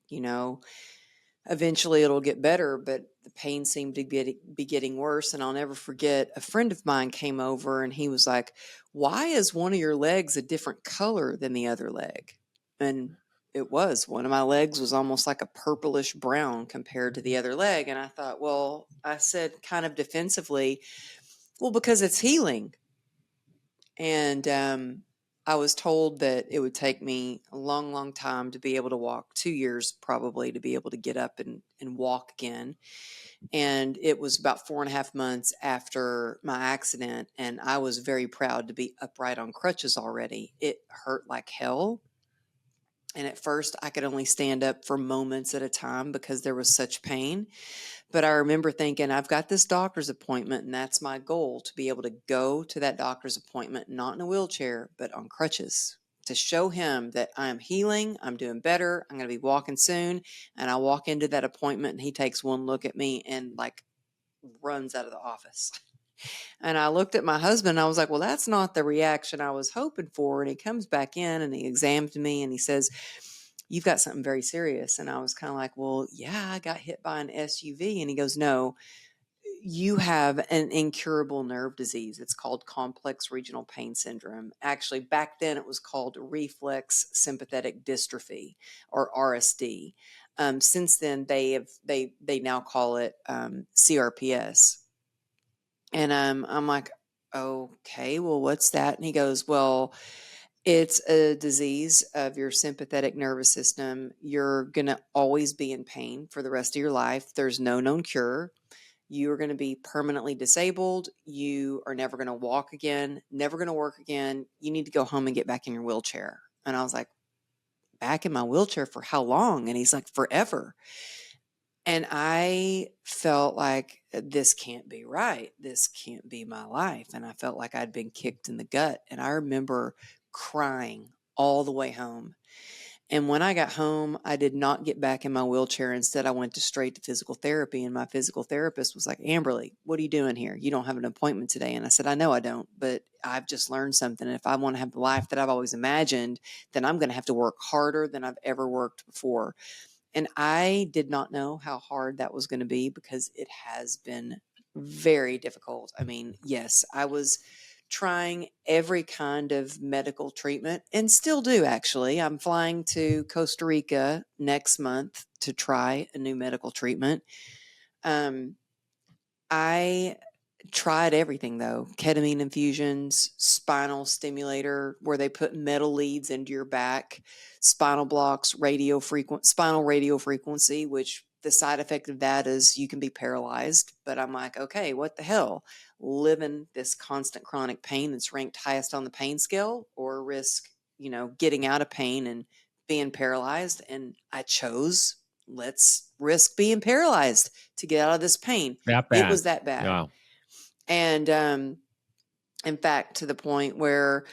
Speaker 1: eventually it'll get better, but the pain seemed to be getting worse. And I'll never forget, a friend of mine came over and he was like, "Why is one of your legs a different color than the other leg?" And it was, one of my legs was almost like a purplish brown compared to the other leg. And I thought, well, I said kind of defensively, well, because it's healing. And I was told that it would take me a long, long time to be able to walk, 2 years probably, to be able to get up and walk again. And it was about 4.5 months after my accident. And I was very proud to be upright on crutches already. It hurt like hell. And at first, I could only stand up for moments at a time because there was such pain. But I remember thinking, I've got this doctor's appointment, and that's my goal, to be able to go to that doctor's appointment, not in a wheelchair, but on crutches, to show him that I'm healing, I'm doing better, I'm going to be walking soon. And I walk into that appointment, and he takes one look at me and like runs out of the office. And I looked at my husband, and I was like, well, that's not the reaction I was hoping for. And he comes back in and he examined me and he says, "You've got something very serious." And I was kind of like, well, yeah, I got hit by an SUV. And he goes, "No, you have an incurable nerve disease. It's called complex regional pain syndrome." Actually, back then it was called reflex sympathetic dystrophy, or RSD. Since then, they now call it CRPS. And I'm like, "Okay, well, what's that?" And he goes, "Well, it's a disease of your sympathetic nervous system. You're going to always be in pain for the rest of your life. There's no known cure. You are going to be permanently disabled. You are never going to walk again, never going to work again. You need to go home and get back in your wheelchair." And I was like, "Back in my wheelchair for how long?" And he's like, "Forever." And I felt like, this can't be right. This can't be my life. And I felt like I'd been kicked in the gut. And I remember crying all the way home. And when I got home, I did not get back in my wheelchair. Instead, I went to straight to physical therapy. And my physical therapist was like, "Amberly, what are you doing here? You don't have an appointment today." And I said, "I know I don't, but I've just learned something. If I want to have the life that I've always imagined, then I'm going to have to work harder than I've ever worked before." And I did not know how hard that was going to be, because it has been very difficult. I mean, yes, I was trying every kind of medical treatment, and still do, actually. I'm flying to Costa Rica next month to try a new medical treatment. Um, I tried everything, though: ketamine infusions, spinal stimulator where they put metal leads into your back, spinal blocks, spinal radio frequency, which the side effect of that is you can be paralyzed. But I'm like, okay, what the hell? Living this constant chronic pain that's ranked highest on the pain scale, or risk, getting out of pain and being paralyzed? And I chose, let's risk being paralyzed to get out of this pain.
Speaker 2: That
Speaker 1: It
Speaker 2: bad.
Speaker 1: was that bad.
Speaker 2: Yeah.
Speaker 1: And in fact, to the point where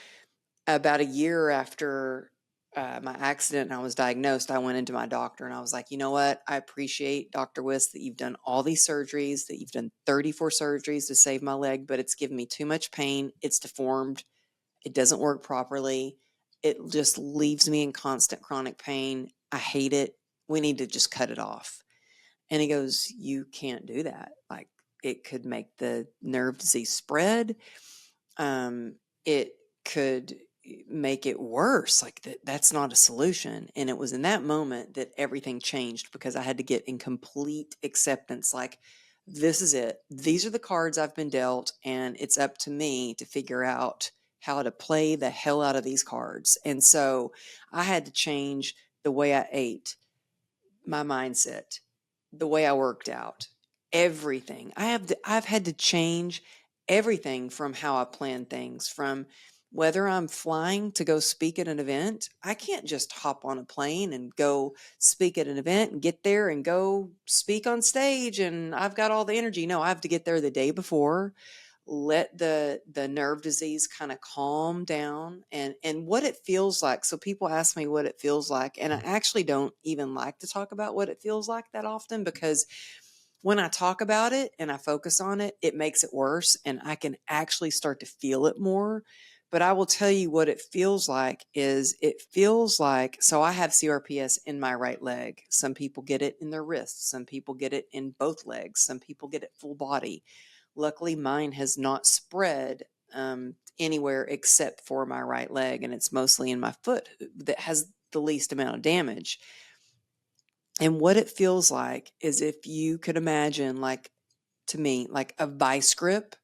Speaker 1: about a year after my accident and I was diagnosed, I went into my doctor and I was like, you know what? I appreciate Dr. Wiss that you've done all these surgeries, that you've done 34 surgeries to save my leg, but it's given me too much pain. It's deformed. It doesn't work properly. It just leaves me in constant chronic pain. I hate it. We need to just cut it off. And he goes, you can't do that. Like, it could make the nerve disease spread. It could make it worse. Like, that's not a solution. And it was in that moment that everything changed, because I had to get in complete acceptance. Like, this is it. These are the cards I've been dealt, and it's up to me to figure out how to play the hell out of these cards. And so I had to change the way I ate, my mindset, the way I worked out, everything. I've had to change everything, from how I plan things, from whether I'm flying to go speak at an event. I can't just hop on a plane and go speak at an event and get there and go speak on stage and I've got all the energy. No, I have to get there the day before, let the nerve disease kind of calm down, and what it feels like. So people ask me what it feels like, and I actually don't even like to talk about what it feels like that often, because when I talk about it and I focus on it, it makes it worse and I can actually start to feel it more. But I will tell you what it feels like. Is it feels like, so I have CRPS in my right leg. Some people get it in their wrists. Some people get it in both legs. Some people get it full body. Luckily, mine has not spread anywhere except for my right leg, and it's mostly in my foot that has the least amount of damage. And what it feels like is, if you could imagine, like, to me, like a vice grip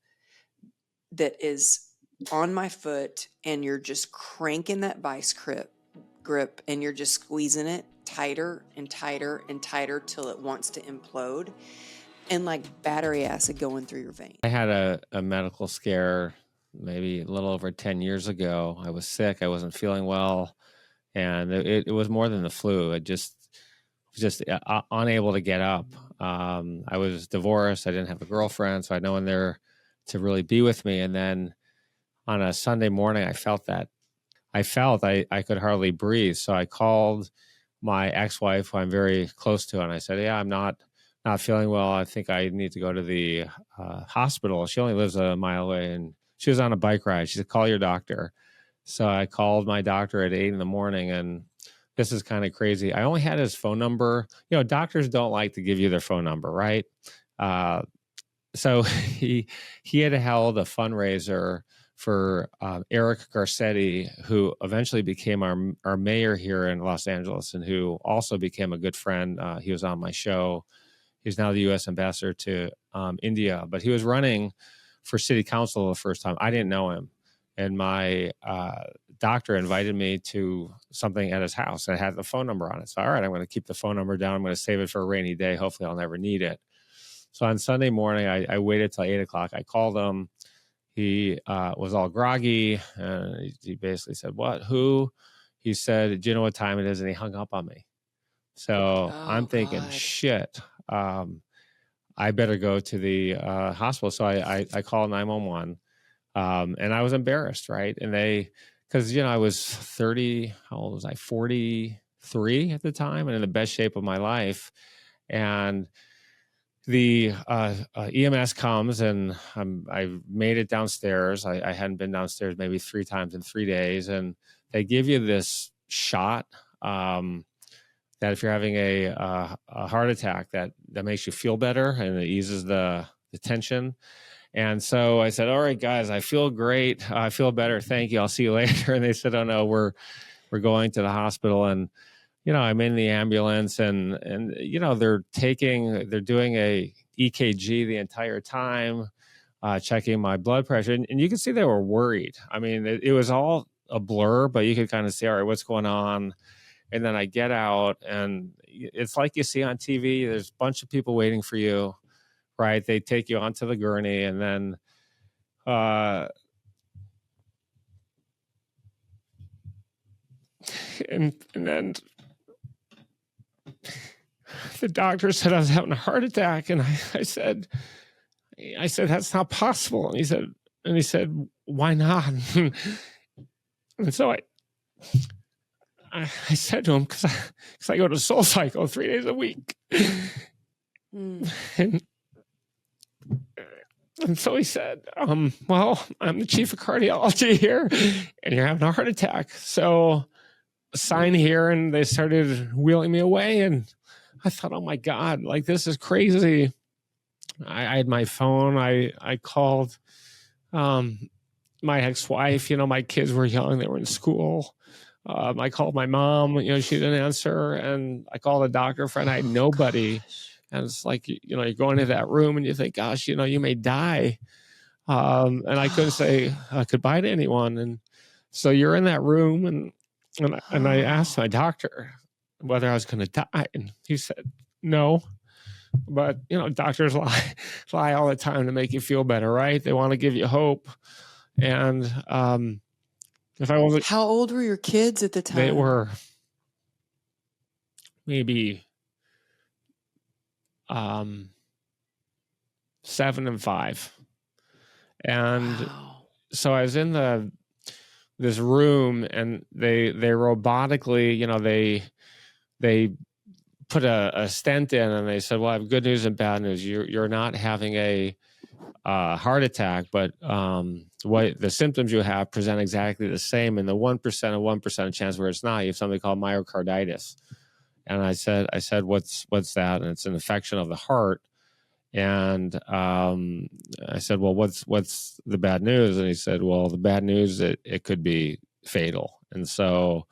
Speaker 1: that is on my foot, and you're just cranking that vice grip, and you're just squeezing it tighter and tighter and tighter till it wants to implode, and like battery acid going through your veins.
Speaker 2: I had a medical scare maybe a little over 10 years ago. I was sick. I wasn't feeling well. And it was more than the flu. I just was just unable to get up. I was divorced. I didn't have a girlfriend, so I had no one there to really be with me. And then on a Sunday morning, I felt that. I could hardly breathe. So I called my ex-wife, who I'm very close to, and I said, yeah, I'm not feeling well. I think I need to go to the hospital. She only lives a mile away, and she was on a bike ride. She said, call your doctor. So I called my doctor at 8 a.m, and this is kind of crazy. I only had his phone number. You know, doctors don't like to give you their phone number, right? So he had held a fundraiser for Eric Garcetti, who eventually became our mayor here in Los Angeles, and who also became a good friend. He was on my show. He's now the U.S. ambassador to India, but he was running for city council the first time. I didn't know him. And my doctor invited me to something at his house. And I had the phone number on it. So, all right, I'm going to keep the phone number down. I'm going to save it for a rainy day. Hopefully I'll never need it. So on Sunday morning, I waited till 8 o'clock. I called him. He was all groggy. And he basically said, what, who? He said, do you know what time it is? And he hung up on me. So I'm thinking,
Speaker 1: God.
Speaker 2: shit, I better go to the hospital. So I called 911. And I was embarrassed, right? And because, I was 30, how old was I? 43 at the time, and in the best shape of my life. And the EMS comes, and I made it downstairs. I hadn't been downstairs maybe 3 times in 3 days. And they give you this shot that if you're having a heart attack, that makes you feel better, and it eases the tension. And so I said, all right, guys, I feel great. I feel better. Thank you. I'll see you later. And they said, oh no, we're going to the hospital. And, I'm in the ambulance, and they're doing a EKG the entire time, checking my blood pressure. And you can see they were worried. I mean, it was all a blur, but you could kind of see, all right, what's going on? And then I get out, and it's like you see on TV, there's a bunch of people waiting for you. Right, they take you onto the gurney, and then, and then the doctor said I was having a heart attack, and I said that's not possible. And he said, why not? And so I said to him, because I go to Soul Cycle 3 days a week. And so he said, well, I'm the chief of cardiology here, and you're having a heart attack. So sign here. And they started wheeling me away. And I thought, oh my God, like, this is crazy. I had my phone. I called my ex-wife. My kids were young. They were in school. I called my mom. She didn't answer. And I called a doctor friend. I had nobody. And it's like, you go into that room and you think, gosh, you may die. And I couldn't say goodbye to anyone. And so you're in that room, and I asked my doctor whether I was going to die. And he said, no. But, doctors lie all the time to make you feel better, right? They want to give you hope. And if I wasn't...
Speaker 1: How old were your kids at the time?
Speaker 2: They were maybe 7 and 5. And wow. So I was in this room, and they robotically, they put a stent in, and they said, well, I have good news and bad news. You're not having a heart attack, but what the symptoms you have present exactly the same. And the 1% of 1% chance where it's not, you have something called myocarditis. And I said, what's that? And it's an infection of the heart. And I said, well, what's the bad news? And he said, well, the bad news, it could be fatal. And so,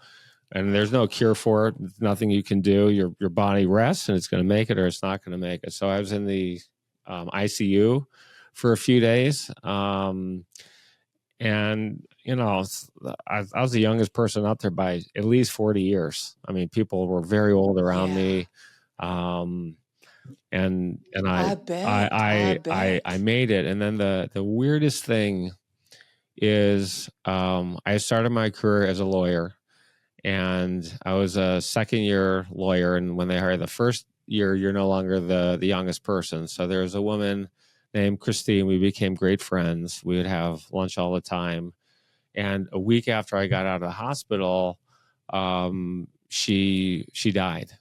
Speaker 2: and there's no cure for it. There's nothing you can do. Your body rests, and it's going to make it or it's not going to make it. So I was in the ICU for a few days. And, I was the youngest person out there by at least 40 years. I mean, people were very old around me. And I made it. And then the weirdest thing is, I started my career as a lawyer, and I was a second year lawyer. And when they hired the first year, you're no longer the youngest person. So there was a woman named Christine. We became great friends. We would have lunch all the time. And a week after I got out of the hospital, she died.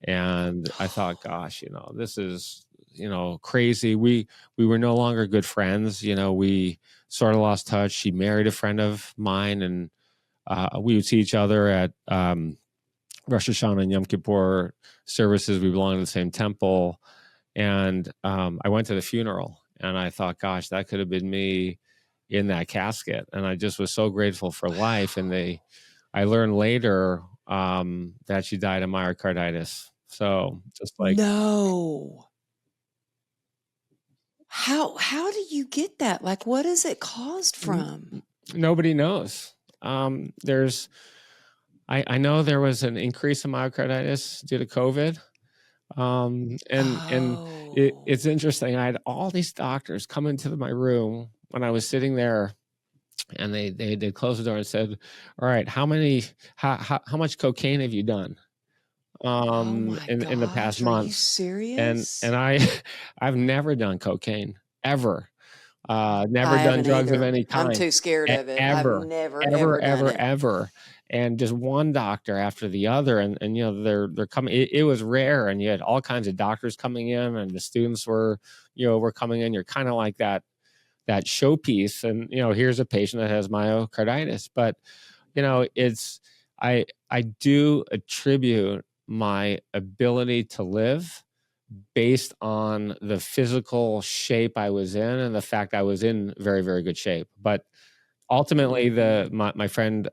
Speaker 2: And I thought, gosh, this is, crazy. We were no longer good friends. We sort of lost touch. She married a friend of mine, and we would see each other at Rosh Hashanah and Yom Kippur services. We belonged to the same temple. And I went to the funeral, and I thought, gosh, that could have been me in that casket. And I just was so grateful for life. And I learned later that she died of myocarditis. So just like,
Speaker 1: no. How do you get that? Like, what is it caused from?
Speaker 2: Nobody knows. I know there was an increase in myocarditis due to COVID. It's interesting. I had all these doctors come into my room when I was sitting there, and they closed the door and said, all right, how much cocaine have you done? In the past month. Are you
Speaker 1: serious?
Speaker 2: And I've never done cocaine, ever. Never done drugs of any kind.
Speaker 1: I'm too scared of it.
Speaker 2: Ever.
Speaker 1: I've never done it.
Speaker 2: Ever. And just one doctor after the other. And they're coming. It was rare. And you had all kinds of doctors coming in, and the students were coming in. You're kind of like that showpiece. And, here's a patient that has myocarditis. But, I do attribute my ability to live based on the physical shape I was in, and the fact I was in very, very good shape. But ultimately, my friend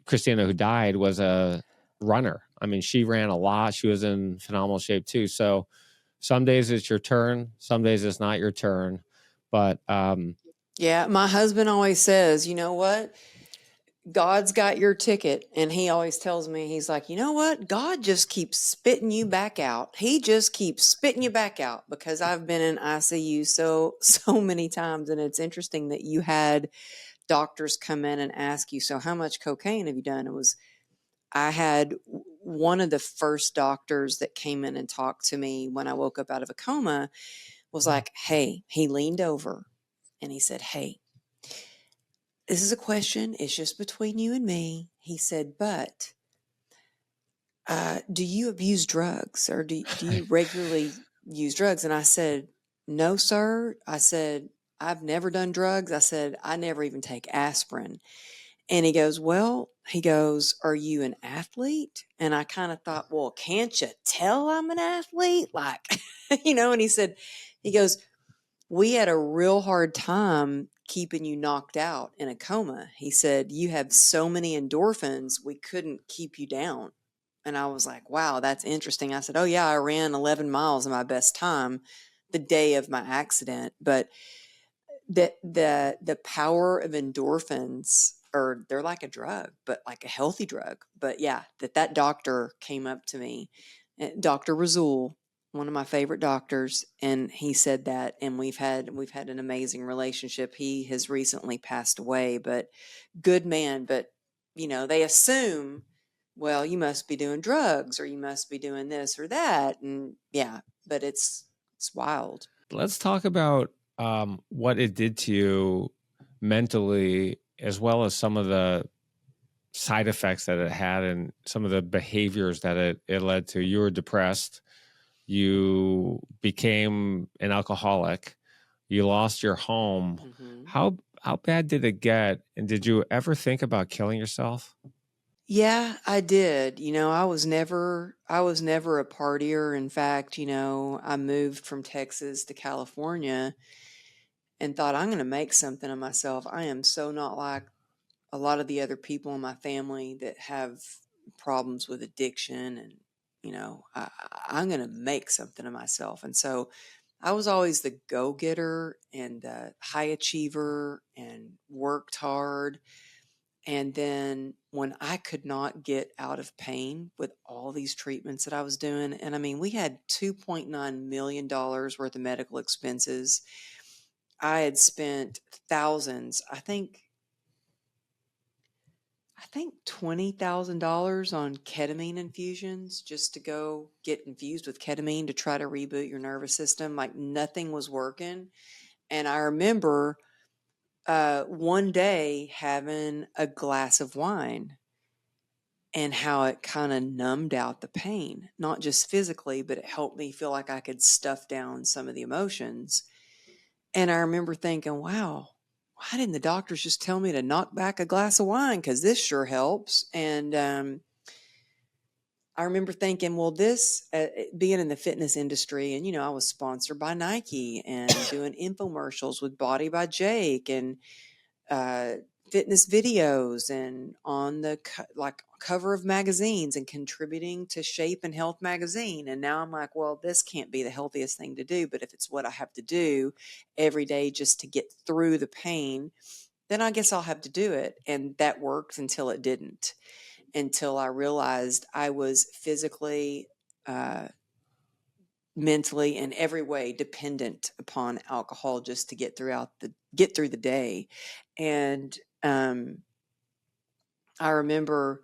Speaker 2: Christina, who died, was a runner. I mean, she ran a lot. She was in phenomenal shape too. So some days it's your turn, some days it's not your turn. But
Speaker 1: yeah, my husband always says, you know what? God's got your ticket. And he always tells me, he's like, you know what? God just keeps spitting you back out. He just keeps spitting you back out, because I've been in ICU so many times. And it's interesting that you had doctors come in and ask you, so how much cocaine have you done? I had one of the first doctors that came in and talked to me when I woke up out of a coma was like, hey, he leaned over and he said, hey, this is a question. It's just between you and me. He said, but do you abuse drugs, or do you regularly use drugs? And I said, no, sir. I said, I've never done drugs. I said, I never even take aspirin. And he goes, well, he goes, are you an athlete? And I kind of thought, well, can't you tell I'm an athlete? Like, and he goes, we had a real hard time keeping you knocked out in a coma. He said, you have so many endorphins, we couldn't keep you down. And I was like, wow, that's interesting. I said, oh, yeah, I ran 11 miles in my best time the day of my accident. But the power of endorphins, or they're like a drug, but like a healthy drug. But yeah, that doctor came up to me, Dr. Razul, one of my favorite doctors, and he said that, and we've had an amazing relationship. He has recently passed away, but good man. But they assume, well, you must be doing drugs, or you must be doing this or that, and yeah, but it's wild.
Speaker 2: Let's talk about what it did to you mentally, as well as some of the side effects that it had and some of the behaviors that it led to. You were depressed. You became an alcoholic. You lost your home.
Speaker 1: Mm-hmm.
Speaker 2: How bad did it get? And did you ever think about killing yourself?
Speaker 1: Yeah, I did. I was never a partier. In fact, I moved from Texas to California and thought, I'm going to make something of myself. I am so not like a lot of the other people in my family that have problems with addiction, and I'm going to make something of myself. And so I was always the go-getter and the high achiever and worked hard. And then when I could not get out of pain with all these treatments that I was doing, and I mean, we had $2.9 million worth of medical expenses. I had spent thousands, I think $20,000 on ketamine infusions, just to go get infused with ketamine to try to reboot your nervous system. Like, nothing was working. And I remember one day having a glass of wine, and how it kind of numbed out the pain, not just physically, but it helped me feel like I could stuff down some of the emotions. And I remember thinking, wow, why didn't the doctors just tell me to knock back a glass of wine? Because this sure helps. And I remember thinking, well, this, being in the fitness industry, and, I was sponsored by Nike and doing infomercials with Body by Jake, and uh, fitness videos, and on the cover of magazines, and contributing to Shape and Health magazine. And now I'm like, well, this can't be the healthiest thing to do, but if it's what I have to do every day just to get through the pain, then I guess I'll have to do it. And that worked until it didn't, until I realized I was physically, mentally, in every way dependent upon alcohol just to get through the day. And I remember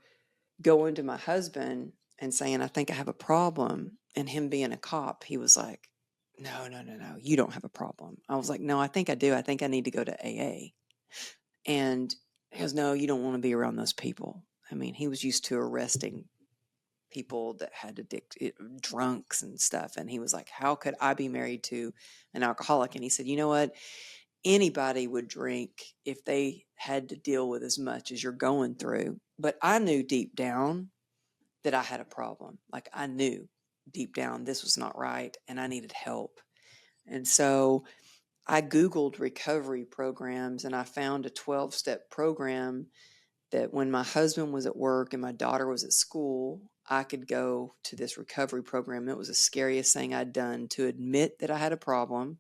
Speaker 1: going to my husband and saying, I think I have a problem. And him being a cop, he was like, no, no, no, no, you don't have a problem. I was like, no, I think I do. I think I need to go to AA. And he goes, no, you don't want to be around those people. I mean, he was used to arresting people that had drunks and stuff. And he was like, how could I be married to an alcoholic? And he said, you know what? Anybody would drink if they had to deal with as much as you're going through. But I knew deep down that I had a problem. Like, I knew deep down this was not right and I needed help. And so I Googled recovery programs, and I found a 12-step program that when my husband was at work and my daughter was at school, I could go to this recovery program. It was the scariest thing I'd done, to admit that I had a problem,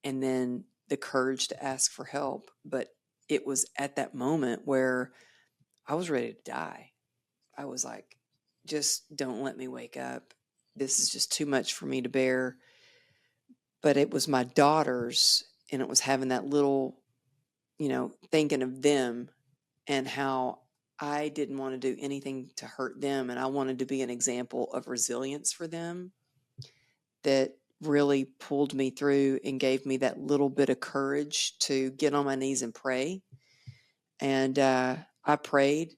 Speaker 1: and then the courage to ask for help. But it was at that moment where I was ready to die. I was like, just don't let me wake up. This is just too much for me to bear. But it was my daughters, and it was having that little, thinking of them, and how I didn't want to do anything to hurt them. And I wanted to be an example of resilience for them, that really pulled me through and gave me that little bit of courage to get on my knees and pray. And I prayed,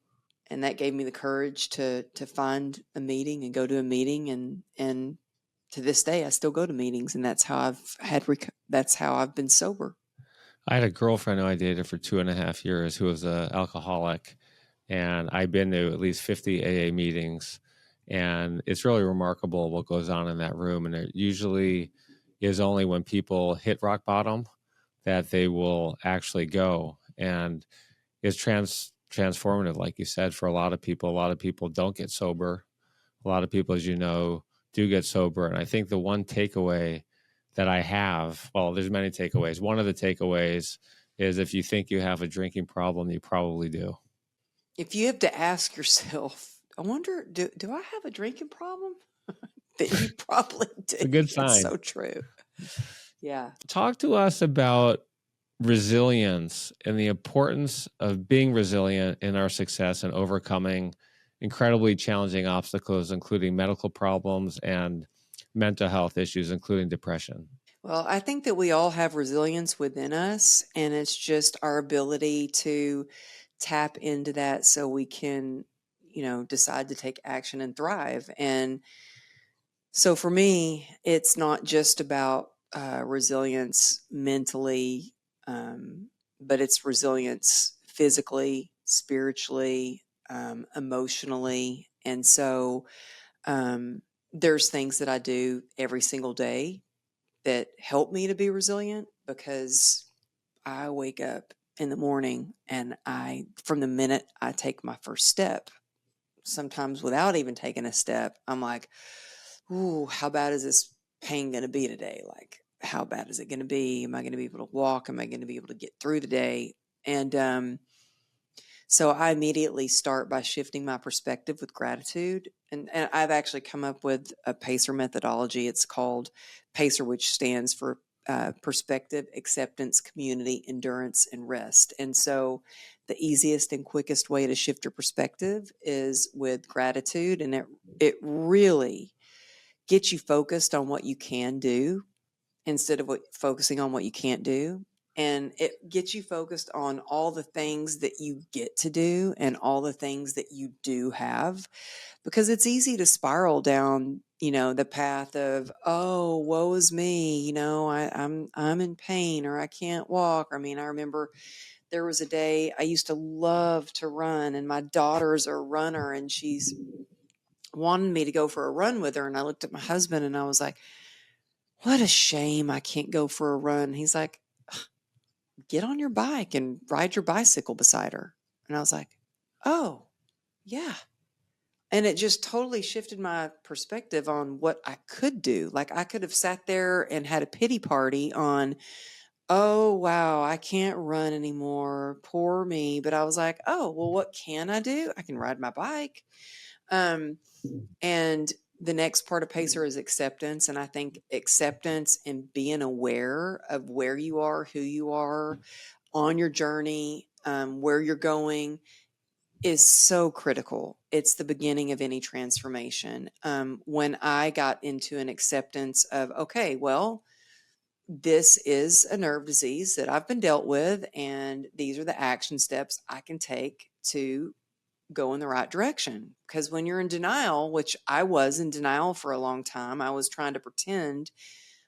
Speaker 1: And that gave me the courage to find a meeting and go to a meeting. And to this day, I still go to meetings, and that's how that's how I've been sober.
Speaker 2: I had a girlfriend who I dated for 2.5 years who was an alcoholic, and I've been to at least 50 AA meetings, and it's really remarkable what goes on in that room. And it usually is only when people hit rock bottom that they will actually go, and it's transformative, like you said, for a lot of people. A lot of people don't get sober. A lot of people, as you know, do get sober. And I think the one takeaway that I have, well, there's many takeaways. One of the takeaways is if you think you have a drinking problem, you probably do.
Speaker 1: If you have to ask yourself, I wonder, do I have a drinking problem? That you probably do.
Speaker 2: It's a good
Speaker 1: It's
Speaker 2: sign.
Speaker 1: so true. Yeah.
Speaker 2: Talk to us about resilience and the importance of being resilient in our success and overcoming incredibly challenging obstacles, including medical problems and mental health issues, including depression.
Speaker 1: Well, I think that we all have resilience within us, and it's just our ability to tap into that so we can, decide to take action and thrive. And so for me, it's not just about resilience mentally, but it's resilience physically, spiritually, emotionally. And so um, there's things that I do every single day that help me to be resilient, because I wake up in the morning and from the minute I take my first step, sometimes without even taking a step, I'm like, ooh, how bad is this pain going to be today? Like, how bad is it going to be? Am I going to be able to walk? Am I going to be able to get through the day? And so I immediately start by shifting my perspective with gratitude. And I've actually come up with a PACER methodology. It's called PACER, which stands for perspective, acceptance, community, endurance, and rest. And so the easiest and quickest way to shift your perspective is with gratitude. And it really gets you focused on what you can do instead of focusing on what you can't do. And it gets you focused on all the things that you get to do and all the things that you do have, because it's easy to spiral down, the path of, oh, woe is me, I'm in pain, or I can't walk. I mean, I remember there was a day I used to love to run, and my daughter's a runner, and she's wanted me to go for a run with her. And I looked at my husband and I was like, what a shame I can't go for a run. He's like, get on your bike and ride your bicycle beside her. And I was like, oh, yeah. And it just totally shifted my perspective on what I could do. Like, I could have sat there and had a pity party on, oh, wow, I can't run anymore. Poor me. But I was like, oh, well, what can I do? I can ride my bike. And the next part of PACER is acceptance. And I think acceptance and being aware of where you are, who you are on your journey, where you're going, is so critical. It's the beginning of any transformation. When I got into an acceptance of, okay, well, this is a nerve disease that I've been dealt with, and these are the action steps I can take to go in the right direction. Because when you're in denial, which I was in denial for a long time, I was trying to pretend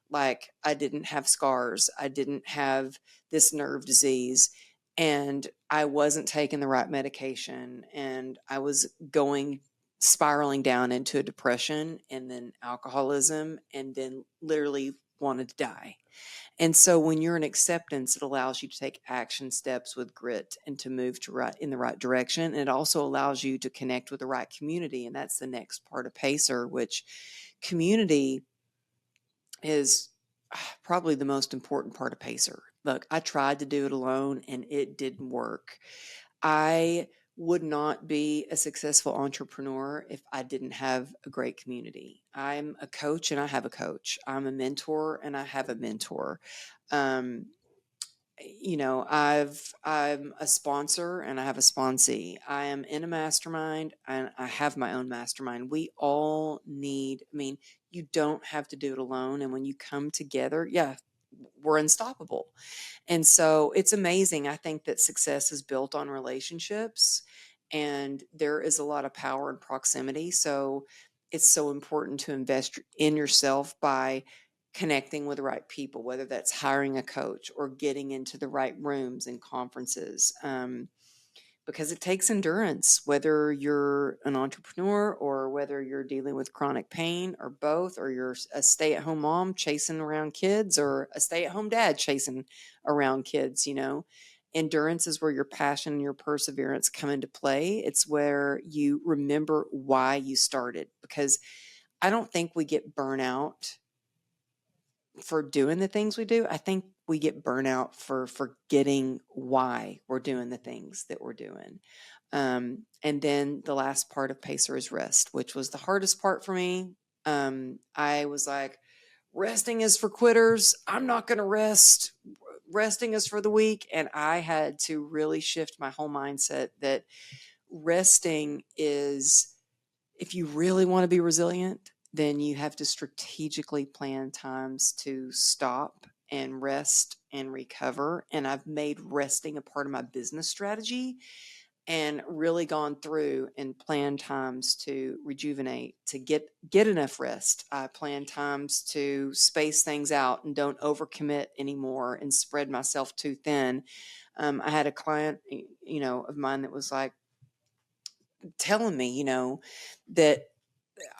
Speaker 1: like I didn't have scars, I didn't have this nerve disease, and I wasn't taking the right medication, and I was spiraling down into a depression and then alcoholism, and then literally wanted to die. And so when you're in acceptance, it allows you to take action steps with grit and to move in the right direction. And it also allows you to connect with the right community. And that's the next part of PACER, which community is probably the most important part of PACER. Look, I tried to do it alone and it didn't work. I would not be a successful entrepreneur if I didn't have a great community. I'm a coach and I have a coach. I'm a mentor and I have a mentor. Um, I'm a sponsor and I have a sponsee. I am in a mastermind and I have my own mastermind. We all need, I mean, you don't have to do it alone. And when you come together, yeah, we're unstoppable. And so it's amazing. I think that success is built on relationships. And there is a lot of power in proximity. So it's so important to invest in yourself by connecting with the right people, whether that's hiring a coach or getting into the right rooms and conferences. Because it takes endurance, whether you're an entrepreneur or whether you're dealing with chronic pain or both, or you're a stay-at-home mom chasing around kids or a stay-at-home dad chasing around kids. Endurance is where your passion and your perseverance come into play. It's where you remember why you started, because I don't think we get burnout for doing the things we do. I think we get burnout for forgetting why we're doing the things that we're doing. And then the last part of Pacer is rest, which was the hardest part for me. I was like, resting is for quitters. I'm not going to rest. Resting is for the weak. And I had to really shift my whole mindset that resting is, if you really want to be resilient, then you have to strategically plan times to stop and rest and recover. And I've made resting a part of my business strategy and really gone through and planned times to rejuvenate, to get enough rest. I plan times to space things out and don't overcommit anymore and spread myself too thin. I had a client, of mine that was like telling me, that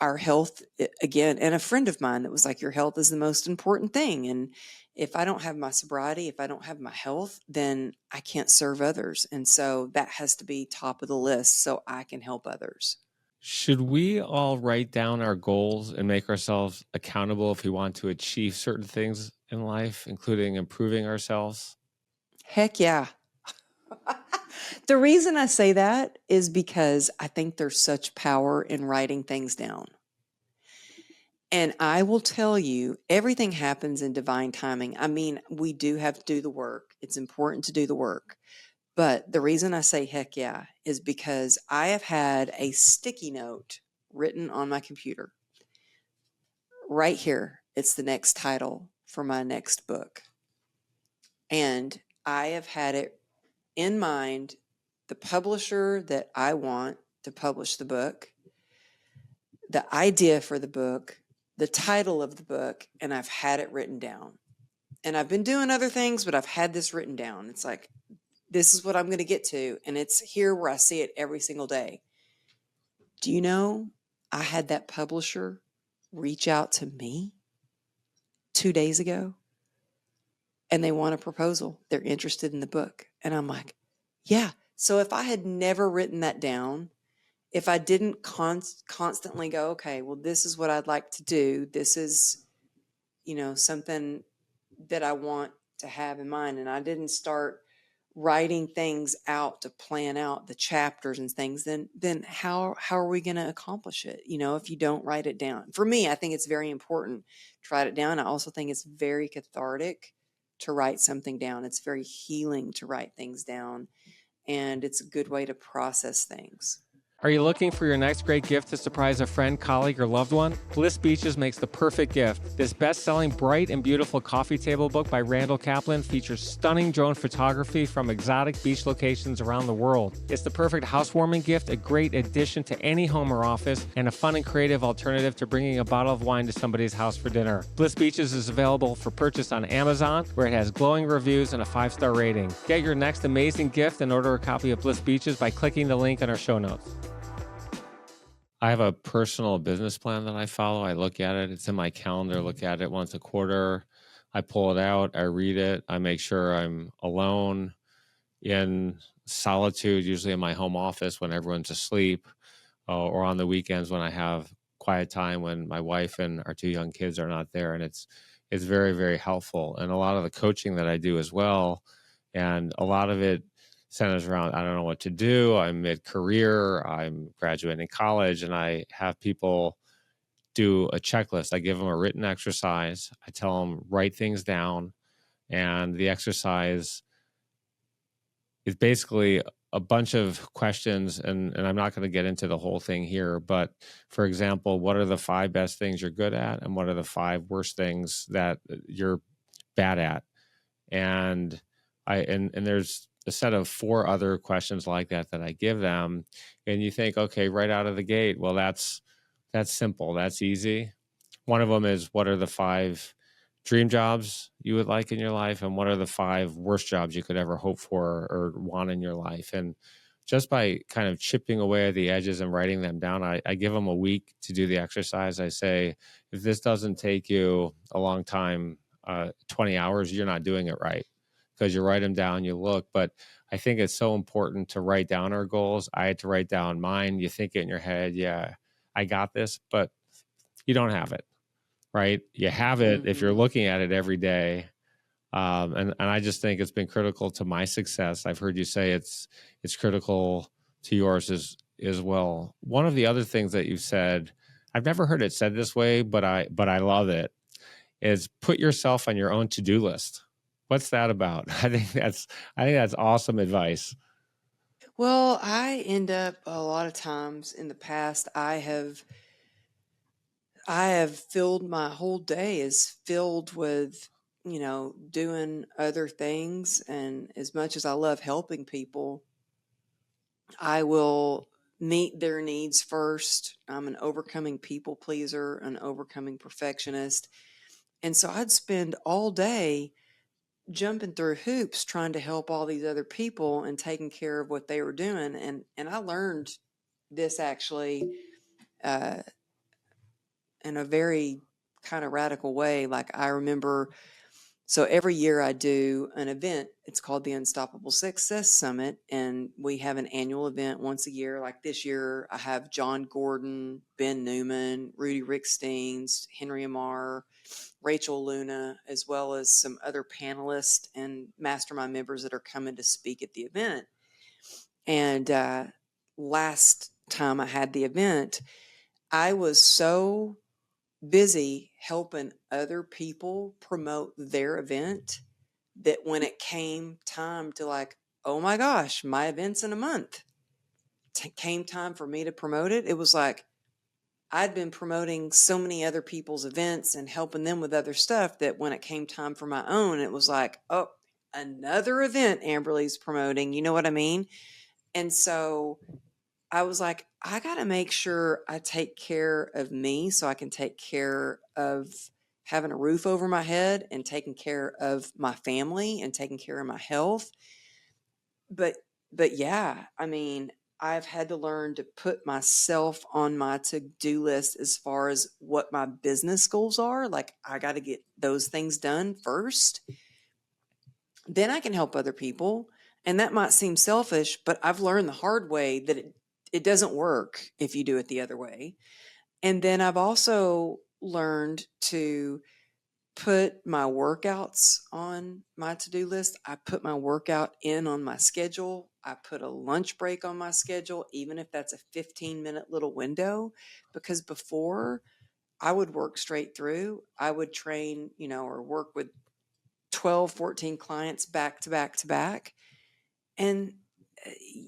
Speaker 1: our health, again, and a friend of mine that was like, your health is the most important thing. And if I don't have my sobriety, if I don't have my health, then I can't serve others. And so that has to be top of the list so I can help others.
Speaker 2: Should we all write down our goals and make ourselves accountable if we want to achieve certain things in life, including improving ourselves?
Speaker 1: Heck yeah. The reason I say that is because I think there's such power in writing things down. And I will tell you, everything happens in divine timing. I mean, we do have to do the work. It's important to do the work. But the reason I say heck yeah is because I have had a sticky note written on my computer. Right here, it's the next title for my next book. And I have had it in mind, the publisher that I want to publish the book, the idea for the book, the title of the book, and I've had it written down. And I've been doing other things, but I've had this written down. It's like, this is what I'm going to get to. And it's here where I see it every single day. Do you know, I had that publisher reach out to me 2 days ago and they want a proposal. They're interested in the book. And I'm like, yeah. So if I had never written that down, if I didn't constantly go, okay, well, this is what I'd like to do. This is, something that I want to have in mind. And I didn't start writing things out to plan out the chapters and things, then how are we going to accomplish it? If you don't write it down. For me, I think it's very important to write it down. I also think it's very cathartic to write something down. It's very healing to write things down, and it's a good way to process things.
Speaker 2: Are you looking for your next great gift to surprise a friend, colleague, or loved one? Bliss Beaches makes the perfect gift. This best-selling, bright and beautiful coffee table book by Randall Kaplan features stunning drone photography from exotic beach locations around the world. It's the perfect housewarming gift, a great addition to any home or office, and a fun and creative alternative to bringing a bottle of wine to somebody's house for dinner. Bliss Beaches is available for purchase on Amazon, where it has glowing reviews and a 5-star rating. Get your next amazing gift and order a copy of Bliss Beaches by clicking the link in our show notes. I have a personal business plan that I follow. I look at it. It's in my calendar. Look at it once a quarter. I pull it out. I read it. I make sure I'm alone in solitude, usually in my home office when everyone's asleep, or on the weekends when I have quiet time when my wife and our 2 young kids are not there. And it's very, very helpful. And a lot of the coaching that I do as well, and a lot of it centers around, I don't know what to do. I'm mid-career, I'm graduating college, and I have people do a checklist. I give them a written exercise. I tell them, write things down. And the exercise is basically a bunch of questions. And I'm not going to get into the whole thing here. But for example, what are the 5 best things you're good at? And what are the 5 worst things that you're bad at? And there's a set of 4 other questions like that I give them. And you think, okay, right out of the gate, well, that's simple. That's easy. One of them is, what are the 5 dream jobs you would like in your life? And what are the 5 worst jobs you could ever hope for or want in your life? And just by kind of chipping away at the edges and writing them down, I give them a week to do the exercise. I say, if this doesn't take you a long time, 20 hours, you're not doing it right, because you write them down, you look. But I think it's so important to write down our goals. I had to write down mine. You think it in your head, yeah, I got this, but you don't have it, right? You have it if you're looking at it every day. And I just think it's been critical to my success. I've heard you say it's critical to yours as well. One of the other things that you've said, I've never heard it said this way, but I love it, is put yourself on your own to-do list. What's that about? I think that's awesome advice.
Speaker 1: Well, I end up a lot of times in the past, I have filled my whole day is filled with, doing other things. And as much as I love helping people, I will meet their needs first. I'm an overcoming people pleaser, an overcoming perfectionist. And so I'd spend all day jumping through hoops trying to help all these other people and taking care of what they were doing. And I learned this actually in a very kind of radical way. Like, I remember, so every year I do an event. It's called the Unstoppable Success Summit, and we have an annual event once a year. Like this year, I have John Gordon, Ben Newman, Rudy Ricksteins, Henry Amar, Rachel Luna, as well as some other panelists and mastermind members that are coming to speak at the event. And last time I had the event, I was so busy helping other people promote their event that when it came time to, like, oh my gosh, my event's in a month, came time for me to promote it, it was like I'd been promoting so many other people's events and helping them with other stuff that when it came time for my own, it was like, oh, another event Amberly's promoting. You know what I mean? And so I was like, I got to make sure I take care of me so I can take care of having a roof over my head and taking care of my family and taking care of my health. But yeah, I mean, I've had to learn to put myself on my to-do list as far as what my business goals are. Like, I got to get those things done first. Then I can help other people. And that might seem selfish, but I've learned the hard way that it doesn't work if you do it the other way. And then I've also learned to put my workouts on my to-do list. I put my workout in on my schedule. I put a lunch break on my schedule, even if that's a 15-minute little window, because before I would work straight through. I would train, or work with 12, 14 clients back to back to back. And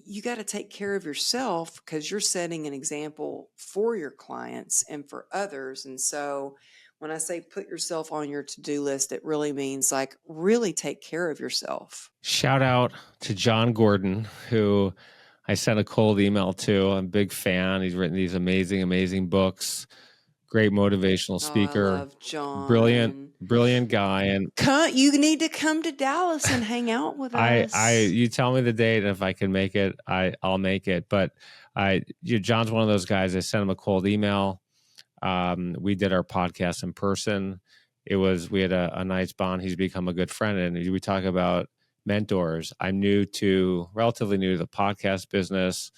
Speaker 1: you got to take care of yourself because you're setting an example for your clients and for others. And so when I say put yourself on your to-do list, it really means, like, really take care of yourself.
Speaker 2: Shout out to John Gordon, who I sent a cold email to. I'm a big fan. He's written these amazing, amazing books. Great motivational speaker.
Speaker 1: Oh, I love John.
Speaker 2: Brilliant guy. And
Speaker 1: you need to come to Dallas and hang out with us.
Speaker 2: You tell me the date, and if I can make it, I'll make it. But John's one of those guys. I sent him a cold email. We did our podcast in person. We had a nice bond. He's become a good friend, and we talk about mentors. I'm relatively new to the podcast business,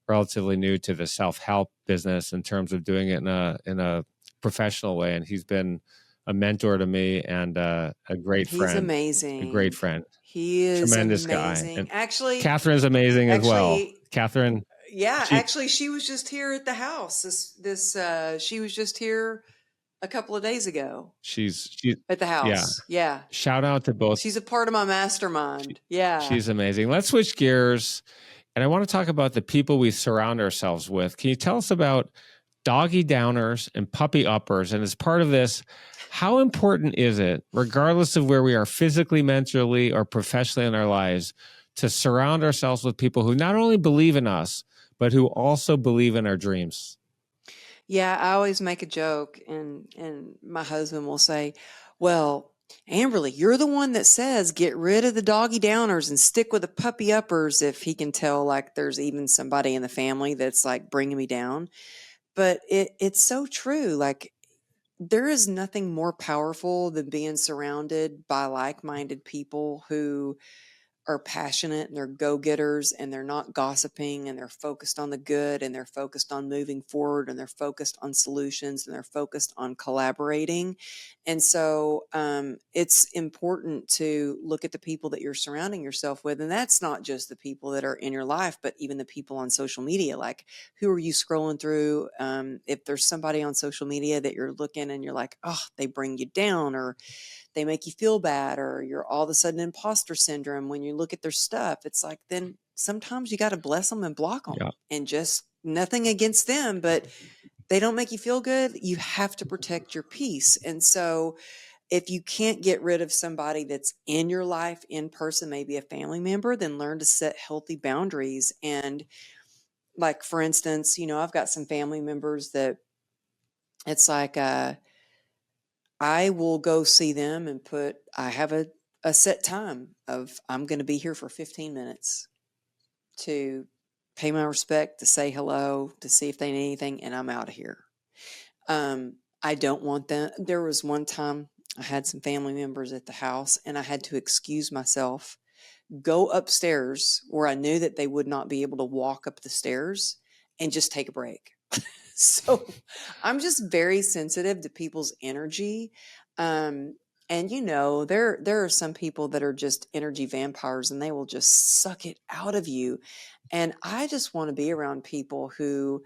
Speaker 2: relatively new to the self-help business in terms of doing it in a professional way. And he's been a mentor to me and a great friend.
Speaker 1: He's amazing.
Speaker 2: A great friend.
Speaker 1: He is
Speaker 2: tremendous
Speaker 1: amazing.
Speaker 2: Guy. And
Speaker 1: actually,
Speaker 2: Catherine's amazing as well. Catherine.
Speaker 1: Yeah, actually, she was just here at the house. She was just here a couple of days ago.
Speaker 2: She's
Speaker 1: at the house. Yeah.
Speaker 2: Shout out to both.
Speaker 1: She's a part of my mastermind.
Speaker 2: She's amazing. Let's switch gears. And I want to talk about the people we surround ourselves with. Can you tell us about doggy downers and puppy uppers? And as part of this, how important is it, regardless of where we are physically, mentally, or professionally in our lives, to surround ourselves with people who not only believe in us, but who also believe in our dreams.
Speaker 1: Yeah, I always make a joke, and my husband will say, "Well, Amberly, you're the one that says get rid of the doggy downers and stick with the puppy uppers," if he can tell like there's even somebody in the family that's like bringing me down. But it's so true. Like there is nothing more powerful than being surrounded by like-minded people who are passionate and they're go-getters and they're not gossiping and they're focused on the good and they're focused on moving forward and they're focused on solutions and they're focused on collaborating. And so it's important to look at the people that you're surrounding yourself with. And that's not just the people that are in your life, but even the people on social media. Like, who are you scrolling through? If there's somebody on social media that you're looking and you're like, oh, they bring you down, or they make you feel bad, or you're all of a sudden imposter syndrome when you look at their stuff, it's like, then sometimes you got to bless them and block them.
Speaker 2: Yeah.
Speaker 1: And just nothing against them, but they don't make you feel good. You have to protect your peace. And so if you can't get rid of somebody that's in your life in person, maybe a family member, then learn to set healthy boundaries. And like, for instance, I've got some family members that it's like, I will go see them and I have a set time of I'm going to be here for 15 minutes to pay my respect, to say hello, to see if they need anything, and I'm out of here. I don't want them. There was one time I had some family members at the house and I had to excuse myself, go upstairs where I knew that they would not be able to walk up the stairs, and just take a break. So I'm just very sensitive to people's energy. And there are some people that are just energy vampires and they will just suck it out of you. And I just want to be around people who,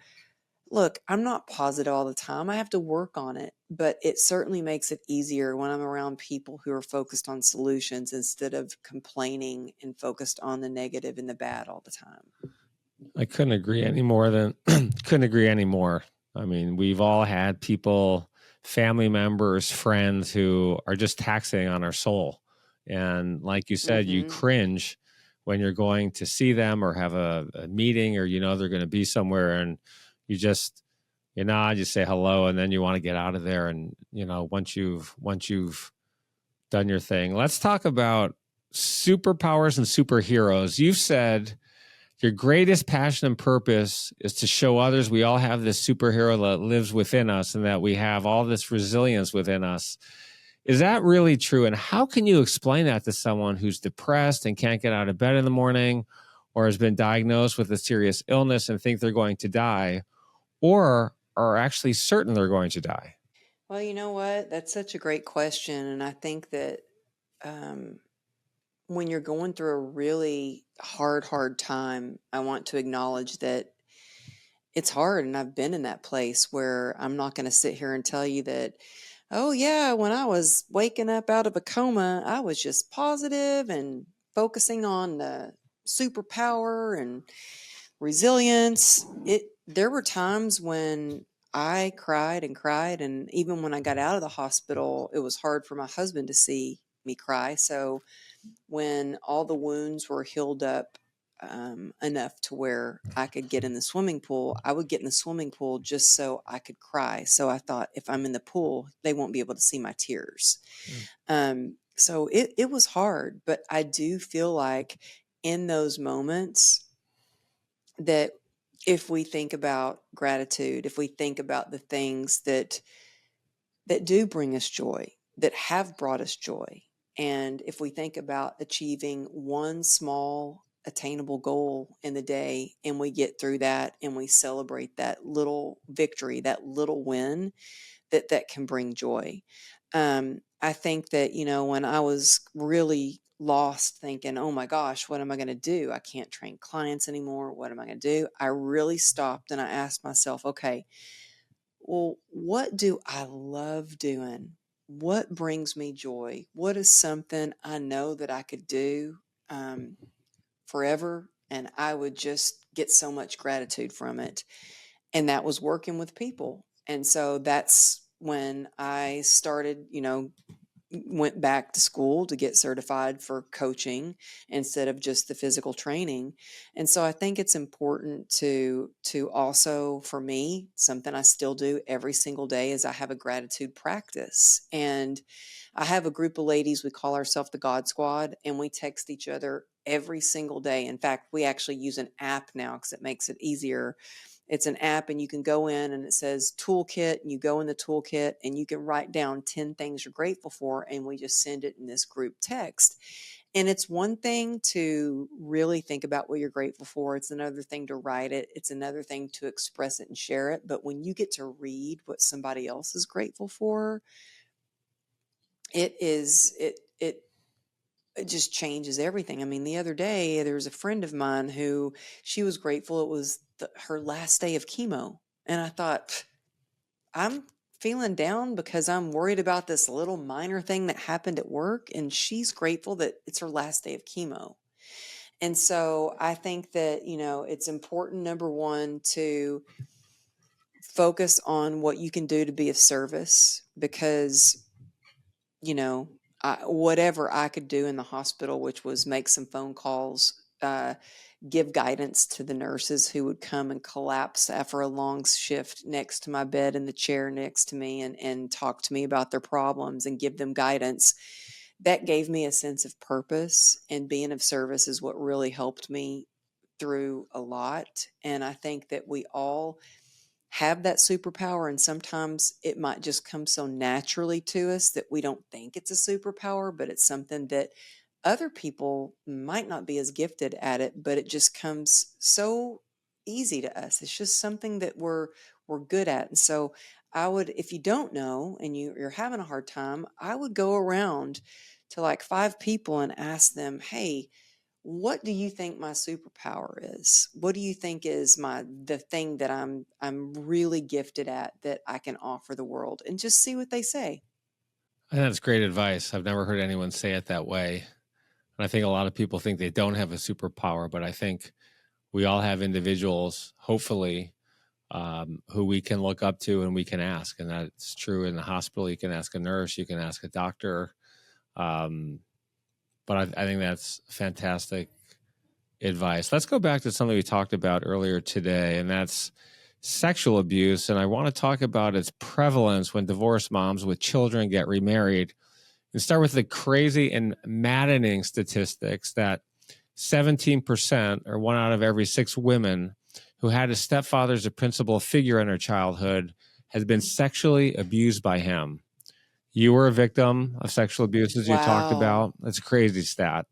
Speaker 1: look, I'm not positive all the time. I have to work on it, but it certainly makes it easier when I'm around people who are focused on solutions instead of complaining and focused on the negative and the bad all the time.
Speaker 2: I couldn't agree any more. I mean, we've all had people, family members, friends who are just taxing on our soul. And like you said, you cringe when you're going to see them or have a meeting, or they're going to be somewhere, and you just you say hello, and then you want to get out of there. And once you've done your thing, let's talk about superpowers and superheroes. You've said your greatest passion and purpose is to show others we all have this superhero that lives within us and that we have all this resilience within us. Is that really true? And how can you explain that to someone who's depressed and can't get out of bed in the morning, or has been diagnosed with a serious illness and think they're going to die, or are actually certain they're going to die?
Speaker 1: Well, you know what? That's such a great question. And I think that um, when you're going through a really hard time, I want to acknowledge that it's hard. And I've been in that place where I'm not going to sit here and tell you that, oh, yeah, when I was waking up out of a coma, I was just positive and focusing on the superpower and resilience. There were times when I cried and cried. And even when I got out of the hospital, it was hard for my husband to see me cry. So when all the wounds were healed up enough to where I could get in the swimming pool, I would get in the swimming pool just so I could cry. So I thought, if I'm in the pool, they won't be able to see my tears. So it was hard, but I do feel like in those moments that if we think about gratitude, if we think about the things that do bring us joy, that have brought us joy, and if we think about achieving one small attainable goal in the day, and we get through that and we celebrate that little victory, that little win, that can bring joy. I think that, when I was really lost thinking, oh my gosh, what am I going to do? I can't train clients anymore. What am I going to do? I really stopped and I asked myself, okay, well, what do I love doing? What brings me joy? What is something I know that I could do forever? And I would just get so much gratitude from it. And that was working with people. And so that's when I started, went back to school to get certified for coaching instead of just the physical training. And so I think it's important to also, for me, something I still do every single day is I have a gratitude practice. And I have a group of ladies, we call ourselves the God Squad, and we text each other every single day. In fact, we actually use an app now because it makes it easier. It's an app, and you can go in and it says toolkit, and you go in the toolkit and you can write down 10 things you're grateful for. And we just send it in this group text. And it's one thing to really think about what you're grateful for. It's another thing to write it. It's another thing to express it and share it. But when you get to read what somebody else is grateful for, it just changes everything. I mean, the other day there was a friend of mine who she was grateful it was her last day of chemo. And I thought, I'm feeling down because I'm worried about this little minor thing that happened at work. And she's grateful that it's her last day of chemo. And so I think that, it's important, number one, to focus on what you can do to be of service because whatever I could do in the hospital, which was make some phone calls, give guidance to the nurses who would come and collapse after a long shift next to my bed in the chair next to me and talk to me about their problems and give them guidance. That gave me a sense of purpose, and being of service is what really helped me through a lot. And I think that we all have that superpower, and sometimes it might just come so naturally to us that we don't think it's a superpower, but it's something that other people might not be as gifted at it, but it just comes so easy to us. It's just something that we're good at. And so I would, if you don't know and you're having a hard time, I would go around to like 5 people and ask them, hey, what do you think my superpower is? What do you think is the thing that I'm really gifted at that I can offer the world? And just see what they say.
Speaker 2: I think that's great advice. I've never heard anyone say it that way. And I think a lot of people think they don't have a superpower, but I think we all have individuals, hopefully, who we can look up to and we can ask. And that's true in the hospital. You can ask a nurse, you can ask a doctor. But I think that's fantastic advice. Let's go back to something we talked about earlier today, and that's sexual abuse. And I want to talk about its prevalence when divorced moms with children get remarried. And start with the crazy and maddening statistics that 17%, or 1 out of every 6 women who had a stepfather as a principal figure in her childhood, has been sexually abused by him. You were a victim of sexual abuse, as you talked
Speaker 1: Wow.
Speaker 2: about. That's a crazy stat.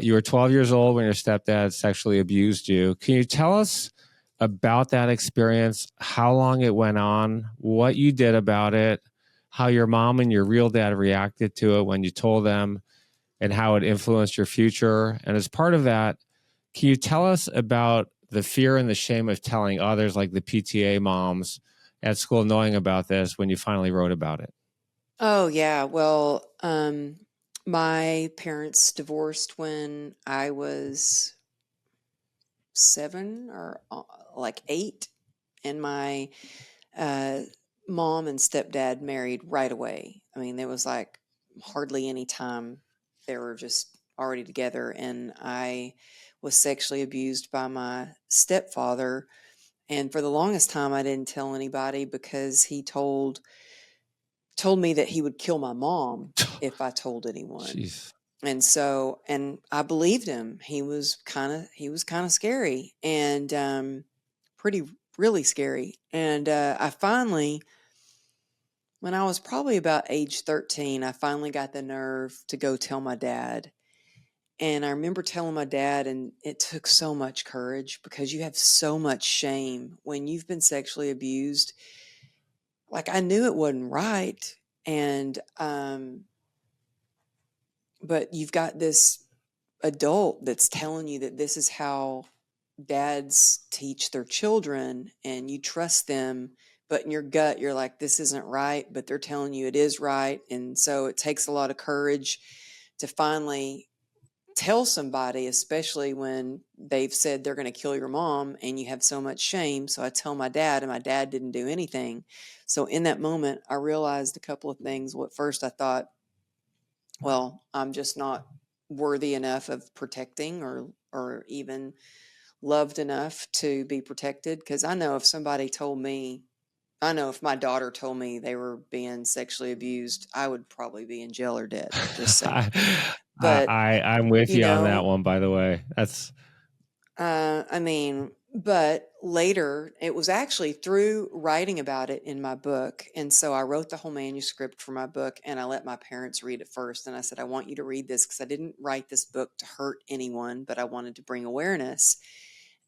Speaker 2: You were 12 years old when your stepdad sexually abused you. Can you tell us about that experience, how long it went on, what you did about it, how your mom and your real dad reacted to it when you told them, and how it influenced your future? And as part of that, can you tell us about the fear and the shame of telling others, like the PTA moms at school, knowing about this when you finally wrote about it?
Speaker 1: Oh, yeah. Well, my parents divorced when I was 7 or like 8, and my uh, mom and stepdad married right away. I mean, there was like hardly any time. They were just already together, and I was sexually abused by my stepfather. And for the longest time, I didn't tell anybody because he told me that he would kill my mom if I told anyone.
Speaker 2: Jeez.
Speaker 1: And so, and I believed him. He was kind of scary, and really scary. And I finally, when I was probably about age 13, I finally got the nerve to go tell my dad. And I remember telling my dad, and it took so much courage because you have so much shame when you've been sexually abused. Like, I knew it wasn't right. And, but you've got this adult that's telling you that this is how dads teach their children, and you trust them, but in your gut you're like, this isn't right, but they're telling you it is right. And so it takes a lot of courage to finally tell somebody, especially when they've said they're going to kill your mom and you have so much shame. So I tell my dad, and my dad didn't do anything. So in that moment I realized a couple of things. Well, at first I thought, well, I'm just not worthy enough of protecting or even loved enough to be protected. Because I know if somebody told me, I know if my daughter told me they were being sexually abused, I would probably be in jail or dead. Just saying. But,
Speaker 2: I'm with
Speaker 1: you
Speaker 2: you on that
Speaker 1: know,
Speaker 2: one, by the way. That's
Speaker 1: I mean, but later it was actually through writing about it in my book. And so I wrote the whole manuscript for my book and I let my parents read it first. And I said, I want you to read this because I didn't write this book to hurt anyone, but I wanted to bring awareness.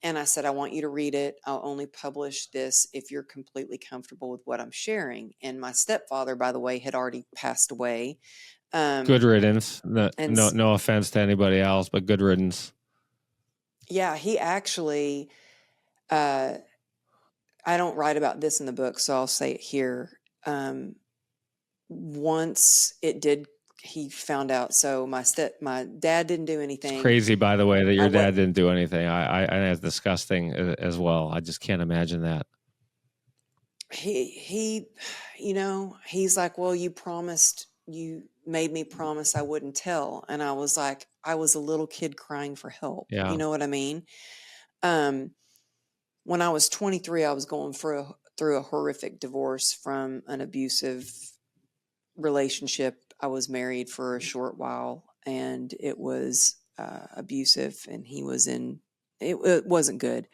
Speaker 1: And I said, I want you to read it. I'll only publish this if you're completely comfortable with what I'm sharing. And my stepfather, by the way, had already passed away.
Speaker 2: good
Speaker 1: Um,
Speaker 2: riddance. No,
Speaker 1: and
Speaker 2: no, no offense to anybody else, but good riddance.
Speaker 1: yeah, he actually, uh, I don't write about this in the book, so I'll say it here. Once it did, he found out. So my dad didn't do
Speaker 2: It's
Speaker 1: anything.
Speaker 2: crazy, by the way, that
Speaker 1: I
Speaker 2: your
Speaker 1: what
Speaker 2: dad didn't do anything. I that's disgusting as well. I just can't imagine that.
Speaker 1: he, he's like, well, you made me promise I wouldn't tell, and I was like, I was a little kid crying for help. You
Speaker 2: Yeah.
Speaker 1: know what I mean? Um, when I was 23, I was going through a horrific divorce from an abusive relationship. I was married for a short while and it was abusive and it wasn't good.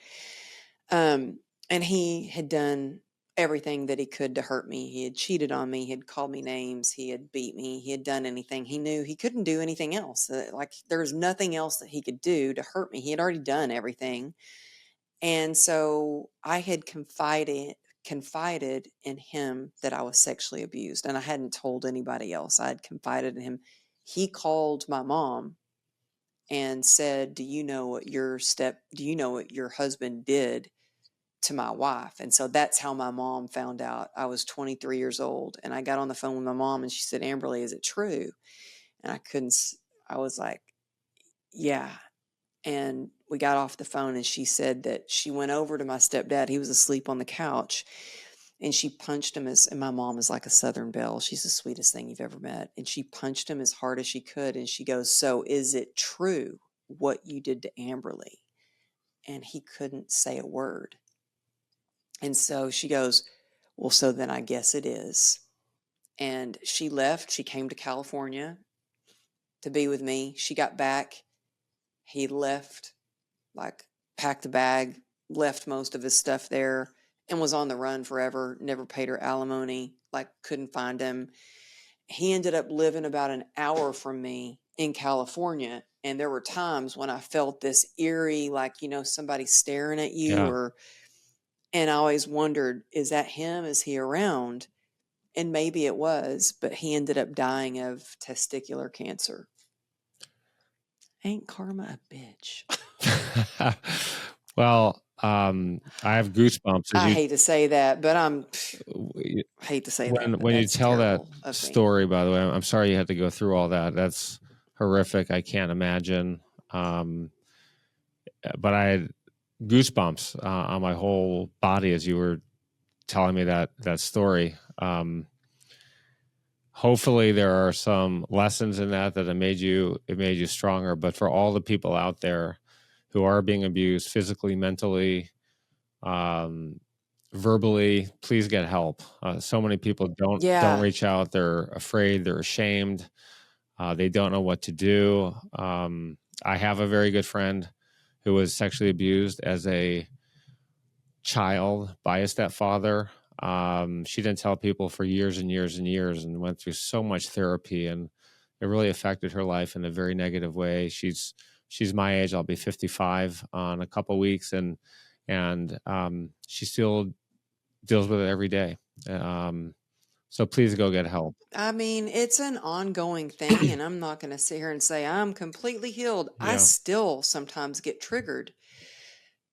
Speaker 1: And he had done everything that he could to hurt me. He had cheated on me. He had called me names. He had beat me. He had done anything. He knew he couldn't do anything else. Like there was nothing else that he could do to hurt me. He had already done everything. And so I had confided in him that I was sexually abused and I hadn't told anybody else. I had confided in him. He called my mom and said, do you know what your husband did to my wife?" And so that's how my mom found out. I was 23 years old and I got on the phone with my mom and she said, "Amberly, is it true?" And I was like, "Yeah." And we got off the phone and she said that she went over to my stepdad. He was asleep on the couch and she punched him and my mom is like a Southern belle. She's the sweetest thing you've ever met. And she punched him as hard as she could. And she goes, "So is it true what you did to Amberly?" And he couldn't say a word. And so she goes, "Well, so then I guess it is." And she left. She came to California to be with me. She got back. He left, like packed a bag, left most of his stuff there, and was on the run forever, never paid her alimony, like couldn't find him. He ended up living about an hour from me in California. And there were times when I felt this eerie, like, somebody staring at you
Speaker 2: Yeah.
Speaker 1: and I always wondered, is that him? Is he around? And maybe it was, but he ended up dying of testicular cancer. Ain't karma a bitch?
Speaker 2: Well, I have goosebumps as
Speaker 1: I
Speaker 2: you
Speaker 1: hate to say that, but I hate to say that, but
Speaker 2: when you
Speaker 1: that's
Speaker 2: tell that
Speaker 1: terrible of me.
Speaker 2: story. By the way, I'm sorry you had to go through all that. That's horrific. I can't imagine. Um, but I had goosebumps on my whole body as you were telling me that story. Hopefully there are some lessons in that it made you stronger. But for all the people out there who are being abused physically, mentally, um, verbally, please get help. So many people don't
Speaker 1: Yeah.
Speaker 2: reach out. They're afraid. They're ashamed. They don't know what to do. I have a very good friend who was sexually abused as a child by a stepfather. She didn't tell people for years and years and years, and went through so much therapy, and it really affected her life in a very negative way. She's my age. I'll be 55 in a couple weeks, and she still deals with it every day. So please go get help.
Speaker 1: I mean, it's an ongoing thing, and I'm not going to sit here and say I'm completely healed. I
Speaker 2: Yeah.
Speaker 1: still sometimes get triggered.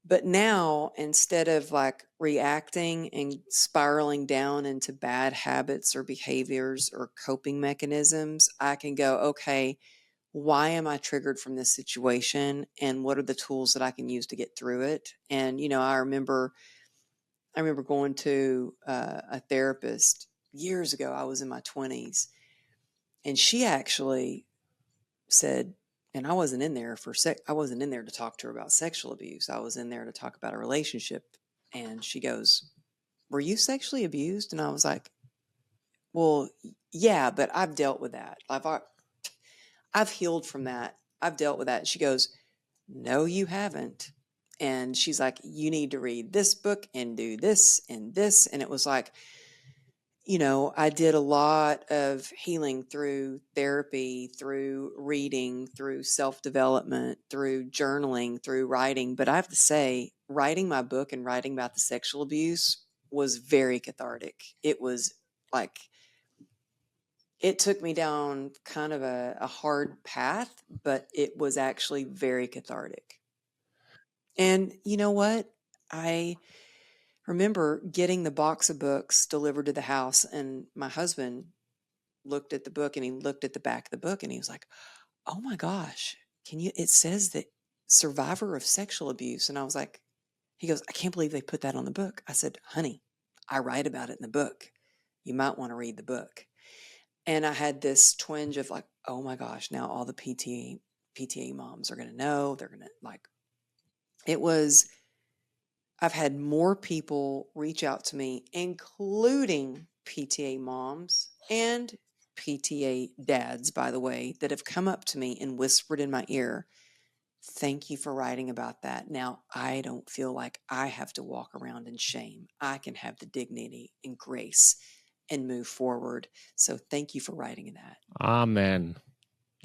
Speaker 1: But now, instead of like reacting and spiraling down into bad habits or behaviors or coping mechanisms, I can go, okay, why am I triggered from this situation? And what are the tools that I can use to get through it? And, I remember going to a therapist years ago. I was in my 20s And she actually said, and I wasn't in there I wasn't in there to talk to her about sexual abuse. I was in there to talk about a relationship. And she goes, "Were you sexually abused?" And I was like, "Well, yeah, but I've dealt with that. I've healed from that. I've dealt with that." And she goes, "No, you haven't." And she's like, "You need to read this book and do this and this." And it was like, I did a lot of healing through therapy, through reading, through self-development, through journaling, through writing. But I have to say, writing my book and writing about the sexual abuse was very cathartic. It was like, it took me down kind of a hard path, but it was actually very cathartic. And you know what? I remember getting the box of books delivered to the house, and my husband looked at the book and he looked at the back of the book and he was like, "Oh my gosh, it says that survivor of sexual abuse." And I was like, he goes, "I can't believe they put that on the book." I said, "Honey, I write about it in the book. You might want to read the book." And I had this twinge of like, oh my gosh, now all the PTA moms are going to know. They're going to like, it was, I've had more people reach out to me, including PTA moms and PTA dads, by the way, that have come up to me and whispered in my ear, "Thank you for writing about that. Now I don't feel like I have to walk around in shame. I can have the dignity and grace and move forward. So thank you for writing that."
Speaker 2: Amen.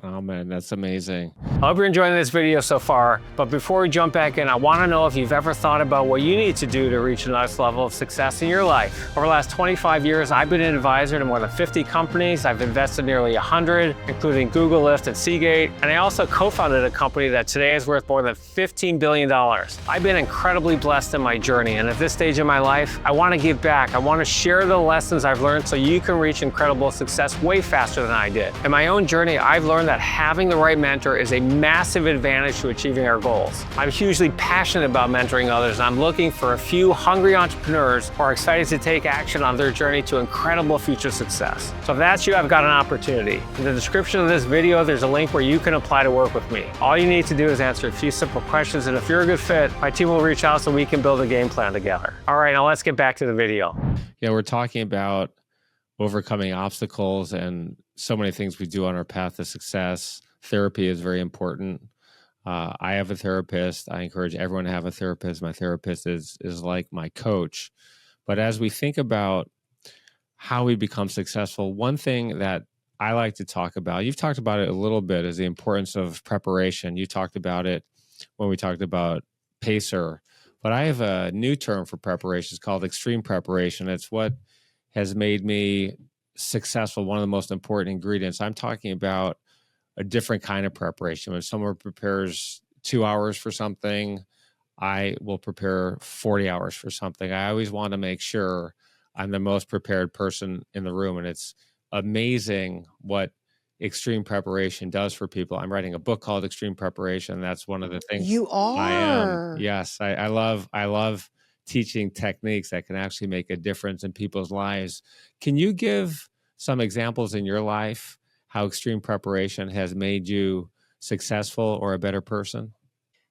Speaker 2: Amen. That's amazing. I hope you're enjoying this video so far, but before we jump back in, I want to know if you've ever thought about what you need to do to reach the next level of success in your life. Over the last 25 years, I've been an advisor to more than 50 companies. I've invested nearly 100, including Google, Lyft, and Seagate, and I also co-founded a company that today is worth more than $15 billion. I've been incredibly blessed in my journey, and at this stage in my life, I want to give back. I want to share the lessons I've learned so you can reach incredible success way faster than I did. In my own journey, I've learned that having the right mentor is a massive advantage to achieving our goals. I'm hugely passionate about mentoring others, and I'm looking for a few hungry entrepreneurs who are excited to take action on their journey to incredible future success. So if that's you, I've got an opportunity. In the description of this video, there's a link where you can apply to work with me. All you need to do is answer a few simple questions, and if you're a good fit, my team will reach out so we can build a game plan together. All right, now let's get back to the video. Yeah, we're talking about overcoming obstacles and so many things we do on our path to success. Therapy is very important. I have a therapist. I encourage everyone to have a therapist. My therapist is like my coach. But as we think about how we become successful, one thing that I like to talk about, you've talked about it a little bit, is the importance of preparation. You talked about it when we talked about PACER. But I have a new term for preparation. It's called extreme preparation. It's what has made me successful, one of the most important ingredients. I'm talking about a different kind of preparation. When someone prepares 2 hours for something, I will prepare 40 hours for something. I always want to make sure I'm the most prepared person in the room. And it's amazing what extreme preparation does for people. I'm writing a book called Extreme Preparation. That's one of the things
Speaker 1: You
Speaker 2: I am.
Speaker 1: are.
Speaker 2: Yes, I love teaching techniques that can actually make a difference in people's lives. Can you give some examples in your life how extreme preparation has made you successful or a better person?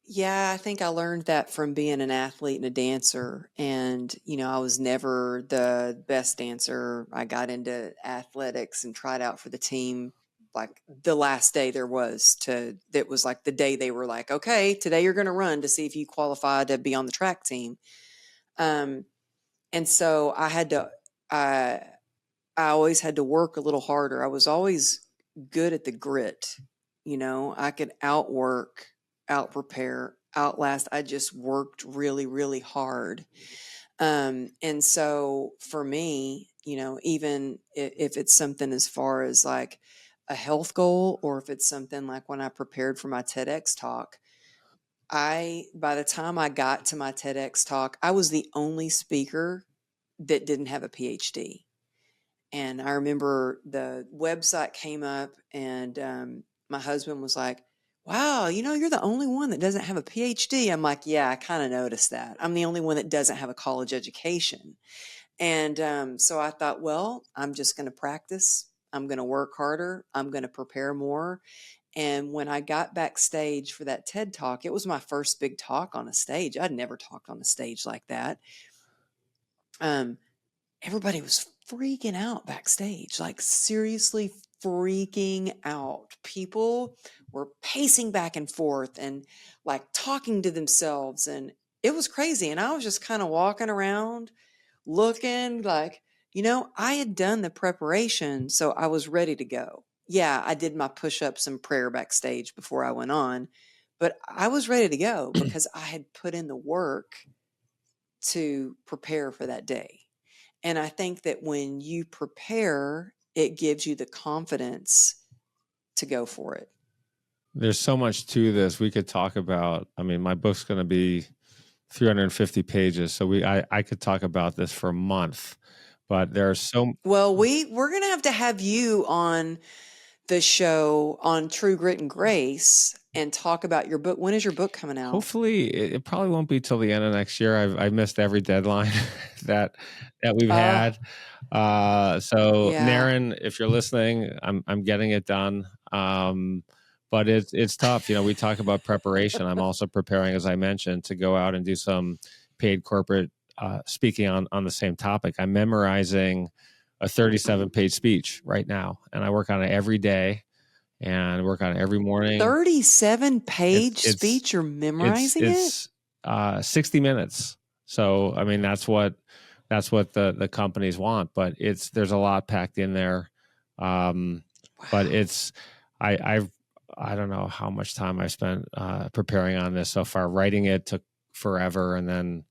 Speaker 1: Yeah, I think I learned that from being an athlete and a dancer. And, I was never the best dancer. I got into athletics and tried out for the team like the last day that was like the day they were like, "Okay, today you're going to run to see if you qualify to be on the track team." Um, and so I, I always had to work a little harder. I was always good at the grit. I could outwork, out prepare, outlast. I just worked really, really hard. And so for me, even if it's something as far as like a health goal, or if it's something like when I prepared for my TEDx talk, by the time I got to my TEDx talk, I was the only speaker that didn't have a PhD. And I remember the website came up, and my husband was like, "Wow, you're the only one that doesn't have a PhD." I'm like, "Yeah, I kind of noticed that. I'm the only one that doesn't have a college education." And so I thought, well, I'm just going to practice. I'm going to work harder. I'm going to prepare more. And when I got backstage for that TED Talk, it was my first big talk on a stage. I'd never talked on a stage like that. Everybody was freaking out backstage, like seriously freaking out. People were pacing back and forth and like talking to themselves. And it was crazy. And I was just kind of walking around looking like, I had done the preparation. So I was ready to go. Yeah, I did my push ups and prayer backstage before I went on, but I was ready to go because I had put in the work to prepare for that day. And I think that when you prepare, it gives you the confidence to go for it.
Speaker 2: There's so much to this we could talk about. I mean, my book's going to be 350 pages, so I could talk about this for a month. But there's so
Speaker 1: well, we're going to have you on the show on True Grit and Grace and talk about your book. When is your book coming out?
Speaker 2: Hopefully, it probably won't be till the end of next year. I've missed every deadline that we've had. So
Speaker 1: yeah.
Speaker 2: Naren, if you're listening, I'm getting it done. But it's tough. We talk about preparation. I'm also preparing, as I mentioned, to go out and do some paid corporate speaking on the same topic. I'm memorizing a 37-page speech right now, and I work on it every day and work on it every morning.
Speaker 1: 37-page speech, you're memorizing
Speaker 2: it's 60 minutes. So, I mean, that's what the companies want, but there's a lot packed in there. Wow. But I don't know how much time I spent preparing on this so far. Writing it took forever. And then,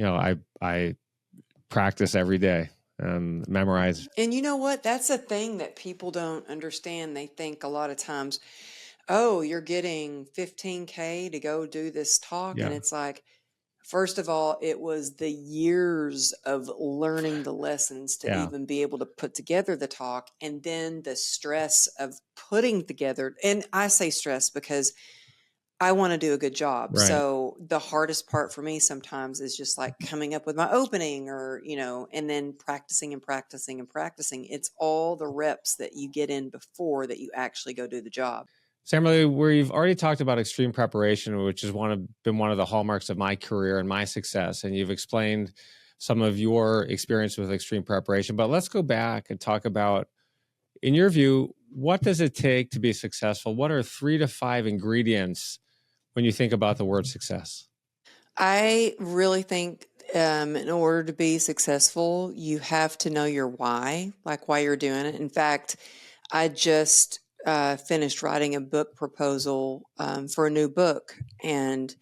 Speaker 2: I practice every day and memorize.
Speaker 1: And you know what? That's a thing that people don't understand. They think a lot of times, oh, you're getting 15K to go do this talk.
Speaker 2: Yeah.
Speaker 1: And it's like, first of all, it was the years of learning the lessons to even be able to put together the talk, and then the stress of putting together. And I say stress because I want to do a good job.
Speaker 2: Right.
Speaker 1: So the hardest part for me sometimes is just like coming up with my opening or, and then practicing and practicing and practicing. It's all the reps that you get in before that you actually go do the job.
Speaker 2: Samberly, we've already talked about extreme preparation, which has been one of the hallmarks of my career and my success. And you've explained some of your experience with extreme preparation. But let's go back and talk about, in your view, what does it take to be successful? What are 3 to 5 ingredients when you think about the word success?
Speaker 1: I really think in order to be successful, you have to know your why, like why you're doing it. In fact, I just finished writing a book proposal for a new book. And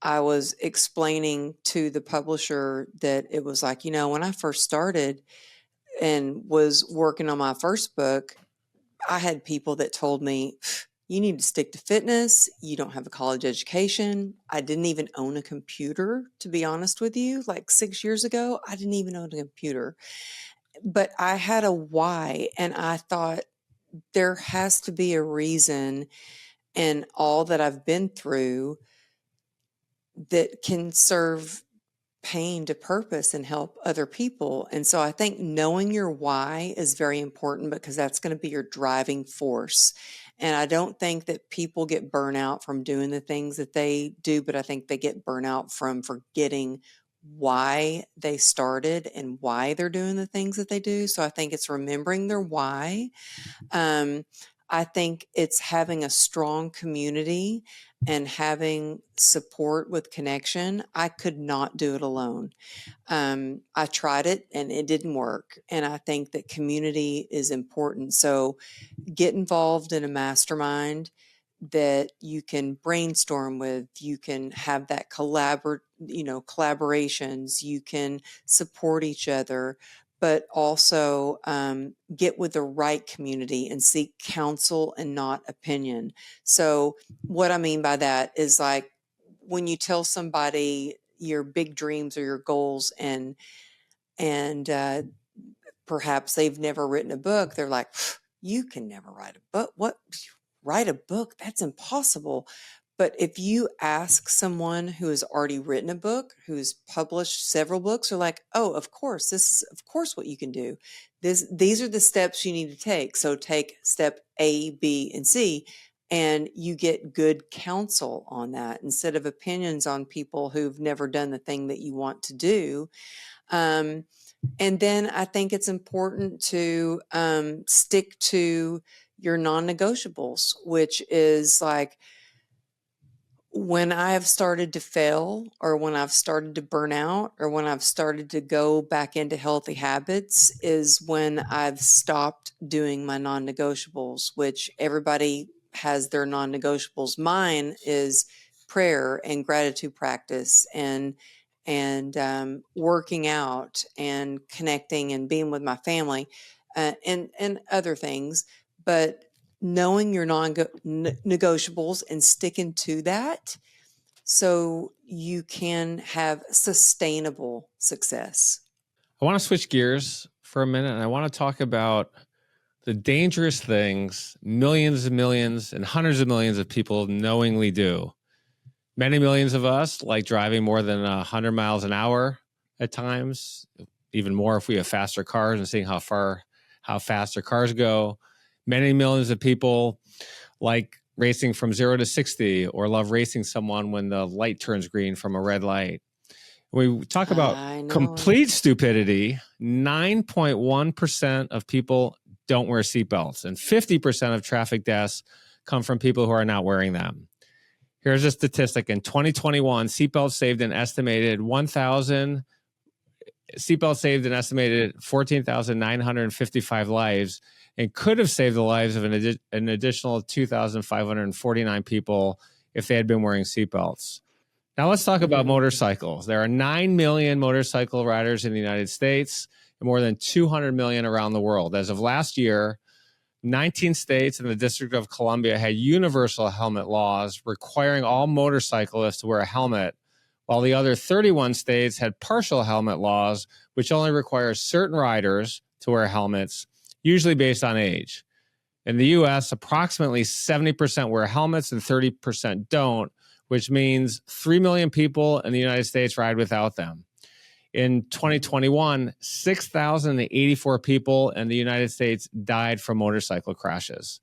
Speaker 1: I was explaining to the publisher that it was like, when I first started and was working on my first book, I had people that told me, you need to stick to fitness. You don't have a college education. I didn't even own a computer, to be honest with you. Like 6 years ago, I didn't even own a computer. But I had a why, and I thought there has to be a reason in all that I've been through that can serve pain to purpose and help other people. And so I think knowing your why is very important because that's going to be your driving force. And I don't think that people get burnout from doing the things that they do, but I think they get burnout from forgetting why they started and why they're doing the things that they do. So I think it's remembering their why. I think it's having a strong community and having support with connection. I could not do it alone. I tried it and it didn't work. And I think that community is important. So get involved in a mastermind that you can brainstorm with. You can have that collaborations. You can support each other, but also get with the right community and seek counsel and not opinion. So what I mean by that is like when you tell somebody your big dreams or your goals and perhaps they've never written a book, they're like, you can never write a book. What? Write a book? That's impossible. But if you ask someone who has already written a book, who's published several books, they're like, oh, of course, this is of course what you can do. These are the steps you need to take. So take step A, B, and C, and you get good counsel on that instead of opinions on people who've never done the thing that you want to do. And then I think it's important to stick to your non-negotiables, which is like, when I've started to fail, or when I've started to burn out, or when I've started to go back into healthy habits, is when I've stopped doing my non-negotiables, which everybody has their non-negotiables. Mine is prayer and gratitude practice, and working out and connecting and being with my family, and other things. But knowing your non-negotiables and sticking to that so you can have sustainable success.
Speaker 2: I want to switch gears for a minute, and I want to talk about the dangerous things millions and millions and hundreds of millions of people knowingly do. Many millions of us like driving more than 100 miles an hour at times, even more if we have faster cars, and seeing how fast our cars go. Many millions of people like racing from 0 to 60, or love racing someone when the light turns green from a red light. When we talk about complete stupidity, 9.1% of people don't wear seatbelts, and 50% of traffic deaths come from people who are not wearing them. Here's a statistic. In 2021, seatbelts saved an estimated 14,955 lives, and could have saved the lives of an additional 2,549 people if they had been wearing seatbelts. Now let's talk about motorcycles. There are 9 million motorcycle riders in the United States and more than 200 million around the world. As of last year, 19 states and the District of Columbia had universal helmet laws requiring all motorcyclists to wear a helmet, while the other 31 states had partial helmet laws, which only require certain riders to wear helmets, usually based on age. In the U.S., approximately 70% wear helmets and 30% don't, which means 3 million people in the United States ride without them. In 2021, 6,084 people in the United States died from motorcycle crashes.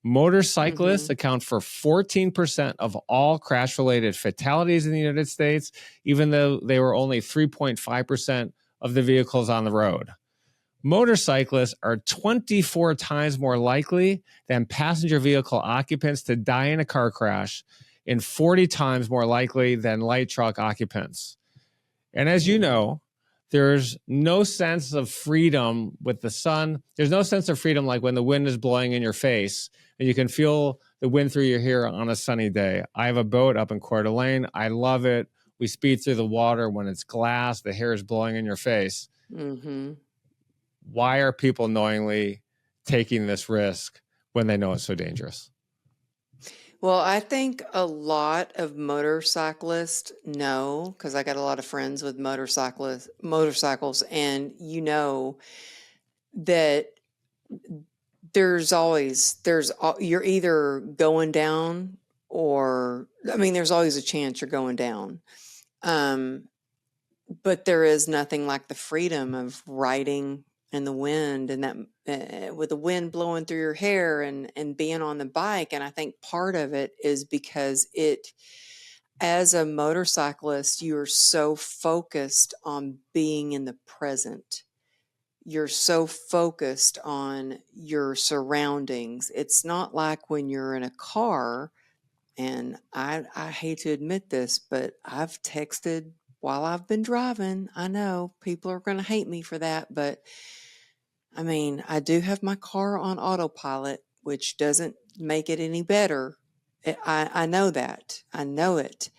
Speaker 2: Motorcyclists account for 14% of all crash-related fatalities in the United States, even though they were only 3.5% of the vehicles on the road. Motorcyclists are 24 times more likely than passenger vehicle occupants to die in a car crash, and 40 times more likely than light truck occupants. And as you know, there's no sense of freedom with the sun. There's no sense of freedom like when the wind is blowing in your face and you can feel the wind through your hair on a sunny day. I have a boat up in Coeur d'Alene. I love it. We speed through the water when it's glass. The hair is blowing in your face. Why are people knowingly taking this risk when they know it's so dangerous?
Speaker 1: Well, I think a lot of motorcyclists know, because I got a lot of friends with motorcycles, and you know that you're either going down, or, I mean, there's always a chance you're going down. But there is nothing like the freedom of riding in the wind, and that with the wind blowing through your hair, and being on the bike. And I think part of it is because as a motorcyclist, you're so focused on being in the present. You're so focused on your surroundings. It's not like when you're in a car, and I hate to admit this, but I've texted while I've been driving. I know people are going to hate me for that, but I mean, I do have my car on autopilot, which doesn't make it any better. I know that. I know it.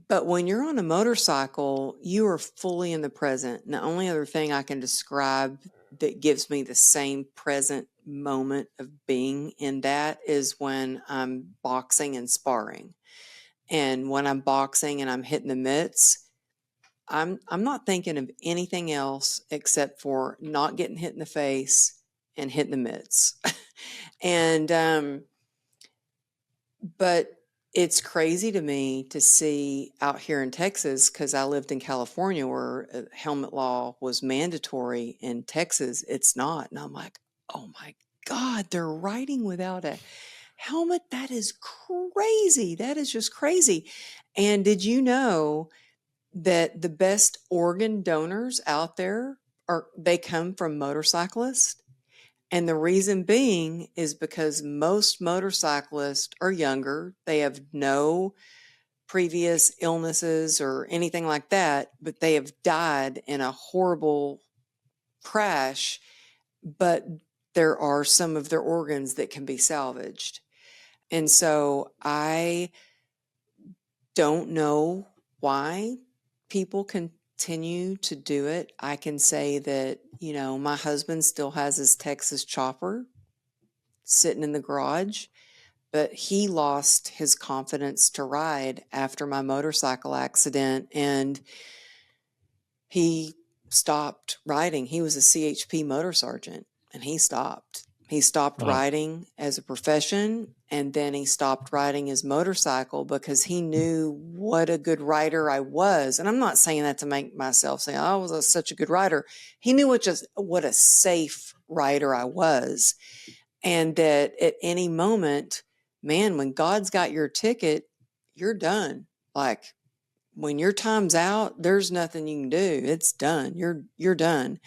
Speaker 1: But when you're on a motorcycle, you are fully in the present. And the only other thing I can describe that gives me the same present moment of being in that is when I'm boxing and sparring. And when I'm boxing and I'm hitting the mitts, I'm not thinking of anything else except for not getting hit in the face and hitting the mitts. And but it's crazy to me to see out here in Texas, because I lived in California where helmet law was mandatory. In Texas, it's not. And I'm like, oh my God, they're riding without a helmet. That is crazy. That is just crazy. And did you know that the best organ donors out there they come from motorcyclists? And the reason being is because most motorcyclists are younger. They have no previous illnesses or anything like that, but they have died in a horrible crash. But there are some of their organs that can be salvaged. And so I don't know why people continue to do it. I can say that, my husband still has his Texas chopper sitting in the garage, but he lost his confidence to ride after my motorcycle accident, and he stopped riding. He was a CHP motor sergeant, and he stopped. He stopped
Speaker 2: Wow.
Speaker 1: riding as a profession, and then he stopped riding his motorcycle because he knew what a good rider I was. And I'm not saying that to make myself say, I was such a good rider. He knew what a safe rider I was. And that at any moment, man, when God's got your ticket, you're done. Like, when your time's out, there's nothing you can do. It's done. You're done.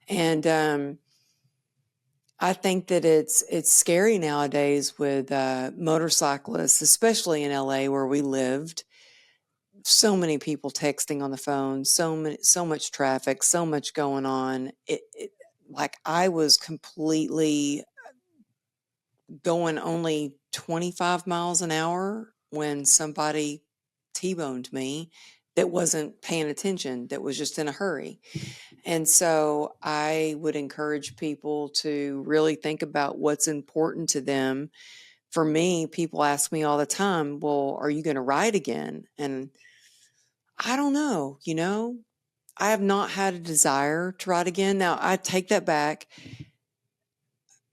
Speaker 1: And I think that it's scary nowadays with motorcyclists, especially in LA where we lived. So many people texting on the phone, so much traffic, so much going on. Like, I was completely going only 25 miles an hour when somebody T-boned me that wasn't paying attention, that was just in a hurry. And so I would encourage people to really think about what's important to them. For me, people ask me all the time, well, are you going to ride again? And I don't know, I have not had a desire to ride again. Now, I take that back.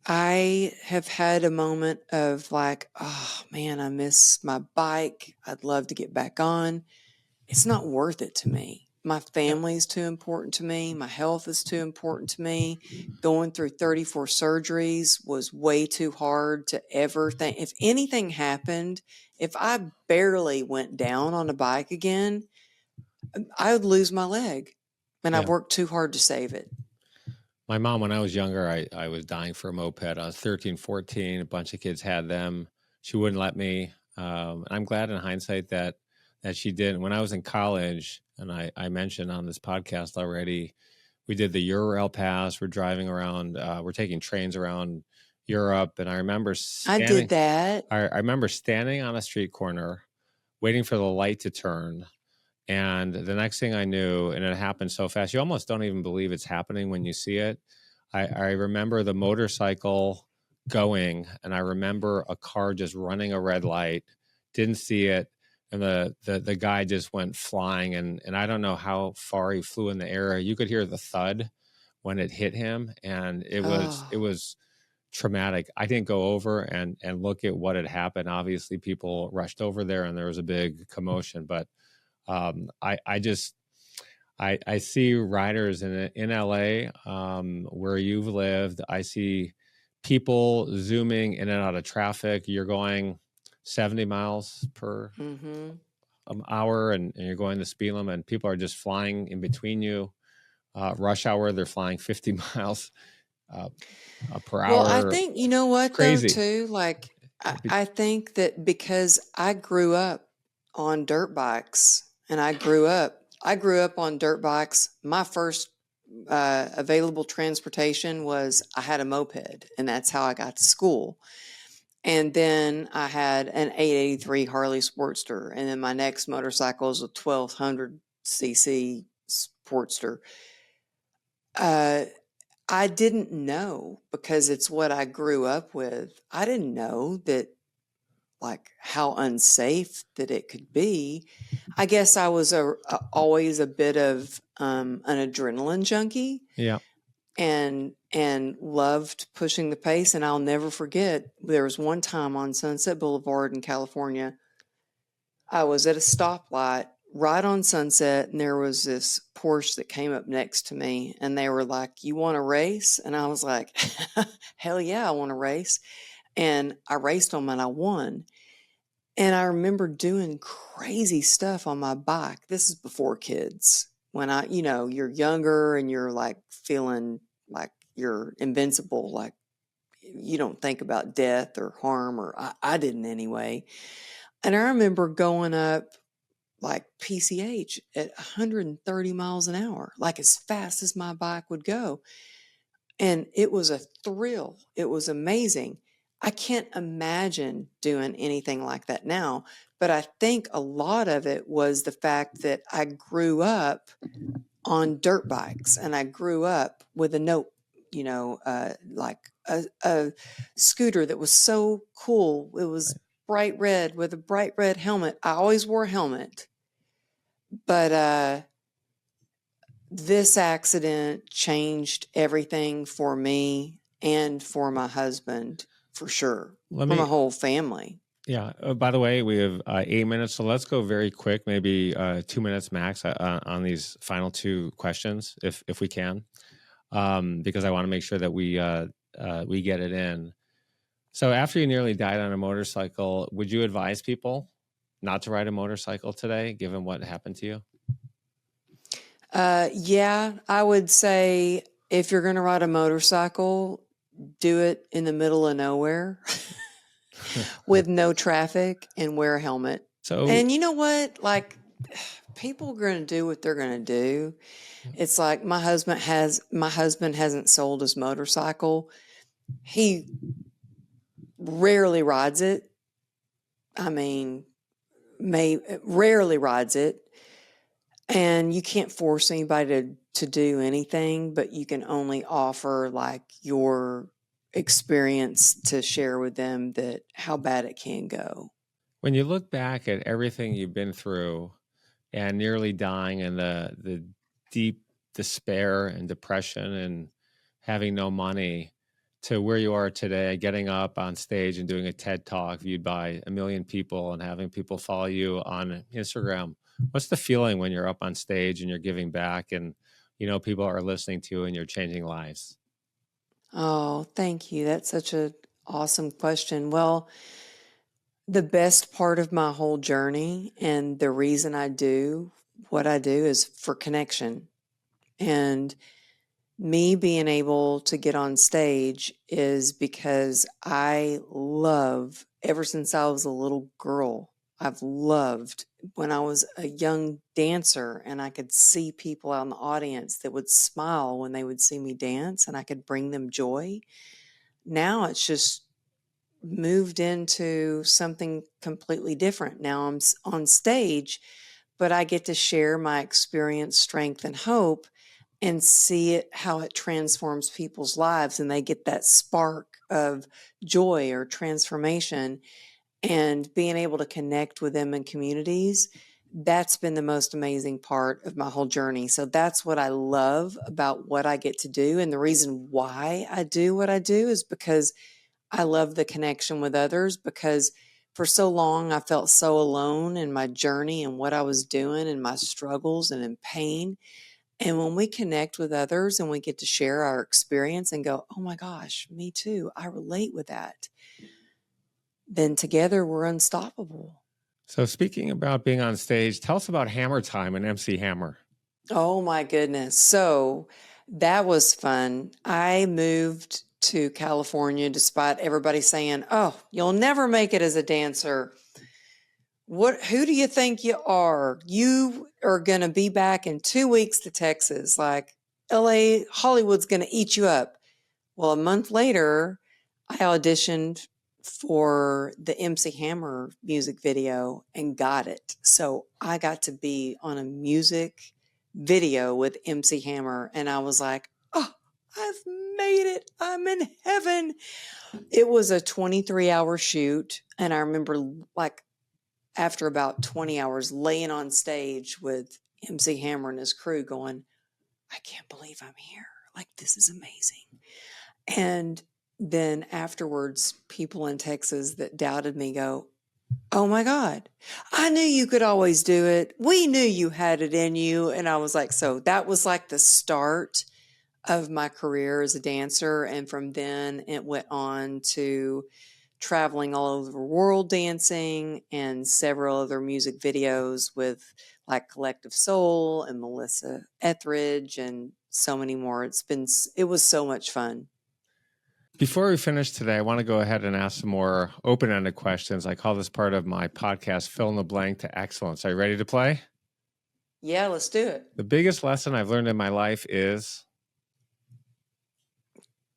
Speaker 1: I have had a moment of like, oh man, I miss my bike. I'd love to get back on. It's not worth it to me. My family's too important to me. My health is too important to me. Going through 34 surgeries was way too hard to ever think. If anything happened, if I barely went down on a bike again, I would lose my leg. And
Speaker 2: Yeah.
Speaker 1: I've worked too hard to save it.
Speaker 2: My mom, when I was younger, I was dying for a moped. I was 13, 14. A bunch of kids had them. She wouldn't let me. And I'm glad in hindsight that she didn't. When I was in college, and I mentioned on this podcast already, we did the Eurail Pass. We're driving around. We're taking trains around Europe. And I remember
Speaker 1: I did that.
Speaker 2: I remember standing on a street corner, waiting for the light to turn. And the next thing I knew, and it happened so fast, you almost don't even believe it's happening when you see it. I remember the motorcycle going, and I remember a car just running a red light, didn't see it, and the guy just went flying, and I don't know how far he flew in the air. You could hear the thud when it hit him, and it was traumatic. I didn't go over and look at what had happened. Obviously, people rushed over there, and there was a big commotion, but I see riders in LA where you've lived. I see people zooming in and out of traffic. You're going 70 miles per hour, and you're going the speed limit, and people are just flying in between you. Rush hour, they're flying 50 miles per hour.
Speaker 1: Well, I think, you know what,
Speaker 2: Crazy.
Speaker 1: though, too? Like, I think that because I grew up on dirt bikes, and I grew up on dirt bikes. My first available transportation was I had a moped, and that's how I got to school. And then I had an 883 Harley Sportster, and then my next motorcycle is a 1200 cc Sportster. I didn't know, because it's what I grew up with. I didn't know that, like, how unsafe that it could be. I guess I was always a bit of an adrenaline junkie.
Speaker 2: Yeah.
Speaker 1: And loved pushing the pace. And I'll never forget, there was one time on Sunset Boulevard in California, I was at a stoplight right on Sunset, and there was this Porsche that came up next to me, and they were like, "You want to race?" And I was like, "Hell yeah, I want to race." And I raced them and I won. And I remember doing crazy stuff on my bike. This is before kids. When you're younger and you're like feeling like you're invincible, like you don't think about death or harm, or I didn't anyway. And I remember going up like PCH at 130 miles an hour, like as fast as my bike would go. And it was a thrill. It was amazing. I can't imagine doing anything like that now, but I think a lot of it was the fact that I grew up on dirt bikes and I grew up with a note, like a scooter that was so cool. It was bright red with a bright red helmet. I always wore a helmet, but this accident changed everything for me and for my husband, for sure, for my whole family.
Speaker 2: Yeah. By the way, we have 8 minutes, so let's go very quick, maybe 2 minutes max on these final two questions, if we can, because I want to make sure that we get it in. So after you nearly died on a motorcycle, would you advise people not to ride a motorcycle today, given what happened to you?
Speaker 1: Yeah, I would say if you're going to ride a motorcycle, do it in the middle of nowhere with no traffic and wear a helmet. And you know what? Like, people are going to do what they're going to do. It's like my husband hasn't sold his motorcycle. He rarely rides it. I mean, rarely rides it. And you can't force anybody to do anything, but you can only offer like your experience to share with them that how bad it can go.
Speaker 2: When you look back at everything you've been through and nearly dying and the deep despair and depression and having no money to where you are today, getting up on stage and doing a TED talk viewed by 1 million people and having people follow you on Instagram, what's the feeling when you're up on stage and you're giving back and people are listening to you and you're changing lives?
Speaker 1: Oh, thank you. That's such an awesome question. Well, the best part of my whole journey and the reason I do what I do is for connection. And me being able to get on stage is because I love, ever since I was a little girl, I've loved when I was a young dancer and I could see people out in the audience that would smile when they would see me dance and I could bring them joy. Now it's just moved into something completely different. Now I'm on stage, but I get to share my experience, strength, and hope and see it, how it transforms people's lives. And they get that spark of joy or transformation and being able to connect with them in communities. That's been the most amazing part of my whole journey. So that's what I love about what I get to do. And the reason why I do what I do is because I love the connection with others, because for so long I felt so alone in my journey and what I was doing and my struggles and in pain. And when we connect with others and we get to share our experience and go, oh my gosh, me too, I relate with that, then together we're unstoppable.
Speaker 2: So speaking about being on stage, tell us about Hammer Time and MC Hammer.
Speaker 1: Oh my goodness. So that was fun. I moved to California despite everybody saying, oh, you'll never make it as a dancer. Who do you think you are? You are going to be back in 2 weeks to Texas. Like LA, Hollywood's going to eat you up. Well, a month later, I auditioned for the MC Hammer music video and got it. So I got to be on a music video with MC Hammer. And I was like, oh, I've made it. I'm in heaven. It was a 23-hour shoot. And I remember, like, after about 20 hours laying on stage with MC Hammer and his crew going, I can't believe I'm here. Like, this is amazing. And then afterwards, people in Texas that doubted me go, Oh my God. I knew you could always do it. We knew you had it in you. And I was like, so that was like the start of my career as a dancer. And from then it went on to traveling all over the world dancing and several other music videos with like Collective Soul and Melissa Etheridge and so many more. It was so much fun.
Speaker 2: Before we finish today, I want to go ahead and ask some more open-ended questions. I call this part of my podcast, Fill in the Blank to Excellence. Are you ready to play?
Speaker 1: Yeah, let's do it.
Speaker 2: The biggest lesson I've learned in my life is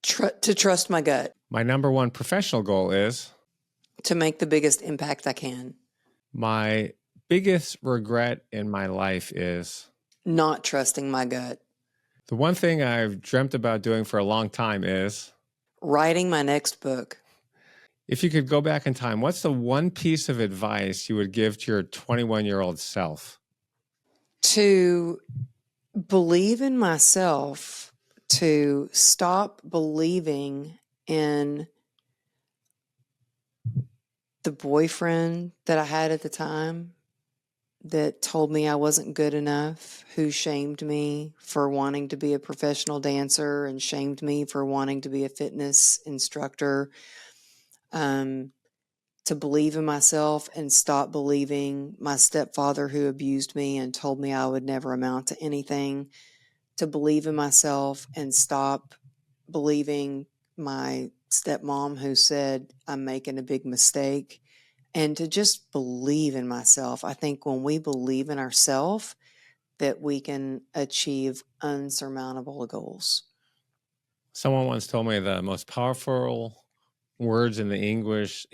Speaker 1: To trust my gut,
Speaker 2: my number one professional goal is
Speaker 1: to make the biggest impact I can.
Speaker 2: my biggest regret in my life is
Speaker 1: Not trusting my gut.
Speaker 2: the one thing I've dreamt about doing for a long time is
Speaker 1: Writing my next book.
Speaker 2: if you could go back in time, what's the one piece of advice you would give to your 21-year-old self?
Speaker 1: To believe in myself, to stop believing in the boyfriend that I had at the time that told me I wasn't good enough, who shamed me for wanting to be a professional dancer and shamed me for wanting to be a fitness instructor. To believe in myself and stop believing my stepfather who abused me and told me I would never amount to anything. To believe in myself and stop believing my stepmom who said I'm making a big mistake, and to just believe in myself. I think when we believe in ourselves, that we can achieve unsurmountable goals.
Speaker 2: Someone once told me the most powerful words in the English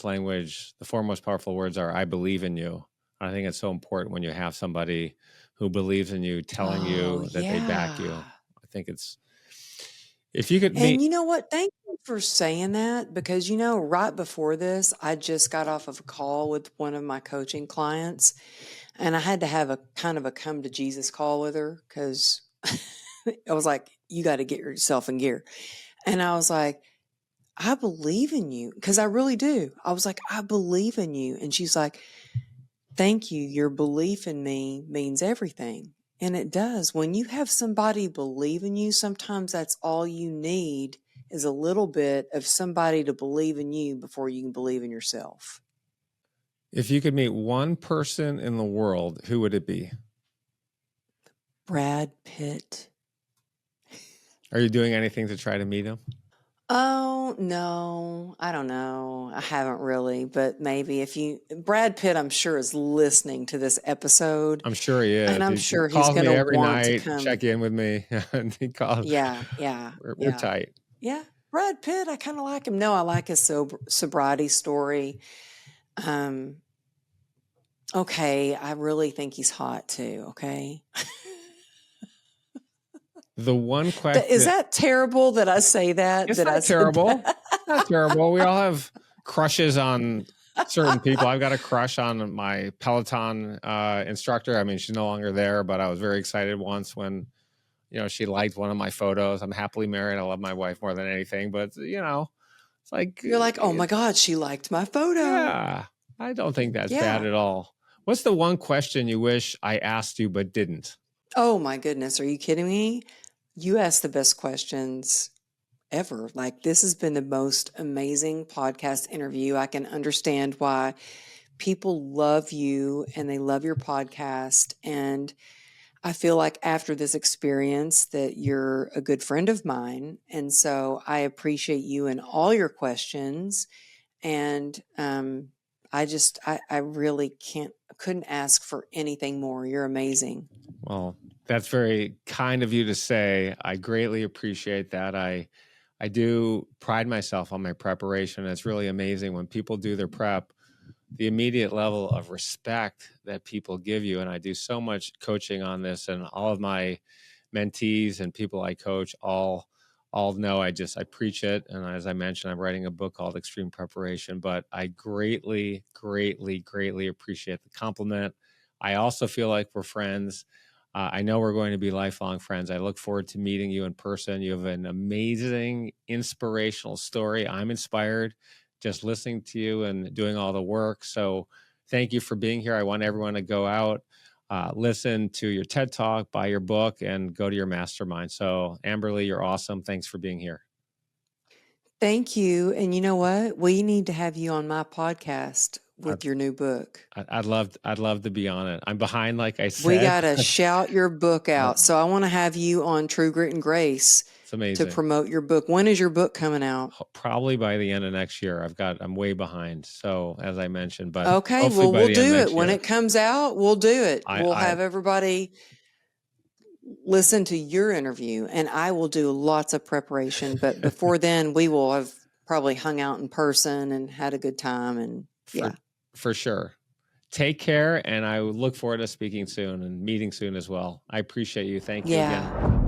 Speaker 2: language, the four most powerful words are "I believe in you." I think it's so important when you have somebody who believes in you, telling you that they back you. I think it's if you could meet.
Speaker 1: And you know what? Thank you for saying that, because, right before this, I just got off of a call with one of my coaching clients, and I had to have a kind of a come to Jesus call with her because I was like, you got to get yourself in gear. And I was like, I believe in you, because I really do. I was like, I believe in you. And she's like, thank you. Your belief in me means everything. And it does. When you have somebody believe in you, sometimes that's all you need is a little bit of somebody to believe in you before you can believe in yourself.
Speaker 2: If you could meet one person in the world, who would it be?
Speaker 1: Brad Pitt.
Speaker 2: Are you doing anything to try to meet him?
Speaker 1: Oh, no, I don't know. I haven't really, but maybe Brad Pitt, I'm sure, is listening to this episode.
Speaker 2: I'm sure he is.
Speaker 1: And I'm
Speaker 2: He
Speaker 1: sure he's
Speaker 2: calls
Speaker 1: going
Speaker 2: me
Speaker 1: to
Speaker 2: every
Speaker 1: want to
Speaker 2: night,
Speaker 1: come.
Speaker 2: check in with me. And he calls.
Speaker 1: Yeah.
Speaker 2: We're tight.
Speaker 1: Yeah. Brad Pitt, I kind of like him. No, I like his sobriety story. Okay. I really think he's hot too. Okay.
Speaker 2: The one question
Speaker 1: Is that terrible that I say that?
Speaker 2: It's
Speaker 1: that
Speaker 2: not
Speaker 1: I said
Speaker 2: terrible.
Speaker 1: that?
Speaker 2: It's not terrible. We all have crushes on certain people. I've got a crush on my Peloton instructor. I mean, she's no longer there, but I was very excited once when, she liked one of my photos. I'm happily married. I love my wife more than anything, but it's like,
Speaker 1: You're like, oh my God, she liked my photo.
Speaker 2: yeah, I don't think that's bad at all. What's the one question you wish I asked you but didn't?
Speaker 1: Oh my goodness. Are you kidding me? You ask the best questions ever. Like, this has been the most amazing podcast interview. I can understand why people love you and they love your podcast. And I feel like after this experience that you're a good friend of mine. And so I appreciate you and all your questions. And I really couldn't ask for anything more. You're amazing.
Speaker 2: Well, that's very kind of you to say. I greatly appreciate that. I do pride myself on my preparation. It's really amazing when people do their prep, the immediate level of respect that people give you. And I do so much coaching on this, and all of my mentees and people I coach all know I preach it. And as I mentioned, I'm writing a book called Extreme Preparation, but I greatly, greatly, greatly appreciate the compliment. I also feel like we're friends. I know we're going to be lifelong friends. I look forward to meeting you in person. You have an amazing, inspirational story. I'm inspired just listening to you and doing all the work. So thank you for being here. I want everyone to go out, listen to your TED Talk, buy your book, and go to your mastermind. So Amberly, you're awesome. Thanks for being here.
Speaker 1: Thank you. And you know what? We need to have you on my podcast with your new book.
Speaker 2: I'd love to be on it. I'm behind, like I said.
Speaker 1: We got to shout your book out. So I want to have you on True Grit and Grace
Speaker 2: It's amazing
Speaker 1: to promote your book. When is your book coming out?
Speaker 2: Probably by the end of next year. I'm way behind. So as I mentioned, but
Speaker 1: okay, well, we'll do it. When it comes out, we'll do it. We'll have everybody listen to your interview, and I will do lots of preparation. But before then, we will have probably hung out in person and had a good time. And
Speaker 2: for sure. Take care, and I look forward to speaking soon and meeting soon as well. I appreciate you. Thank you again.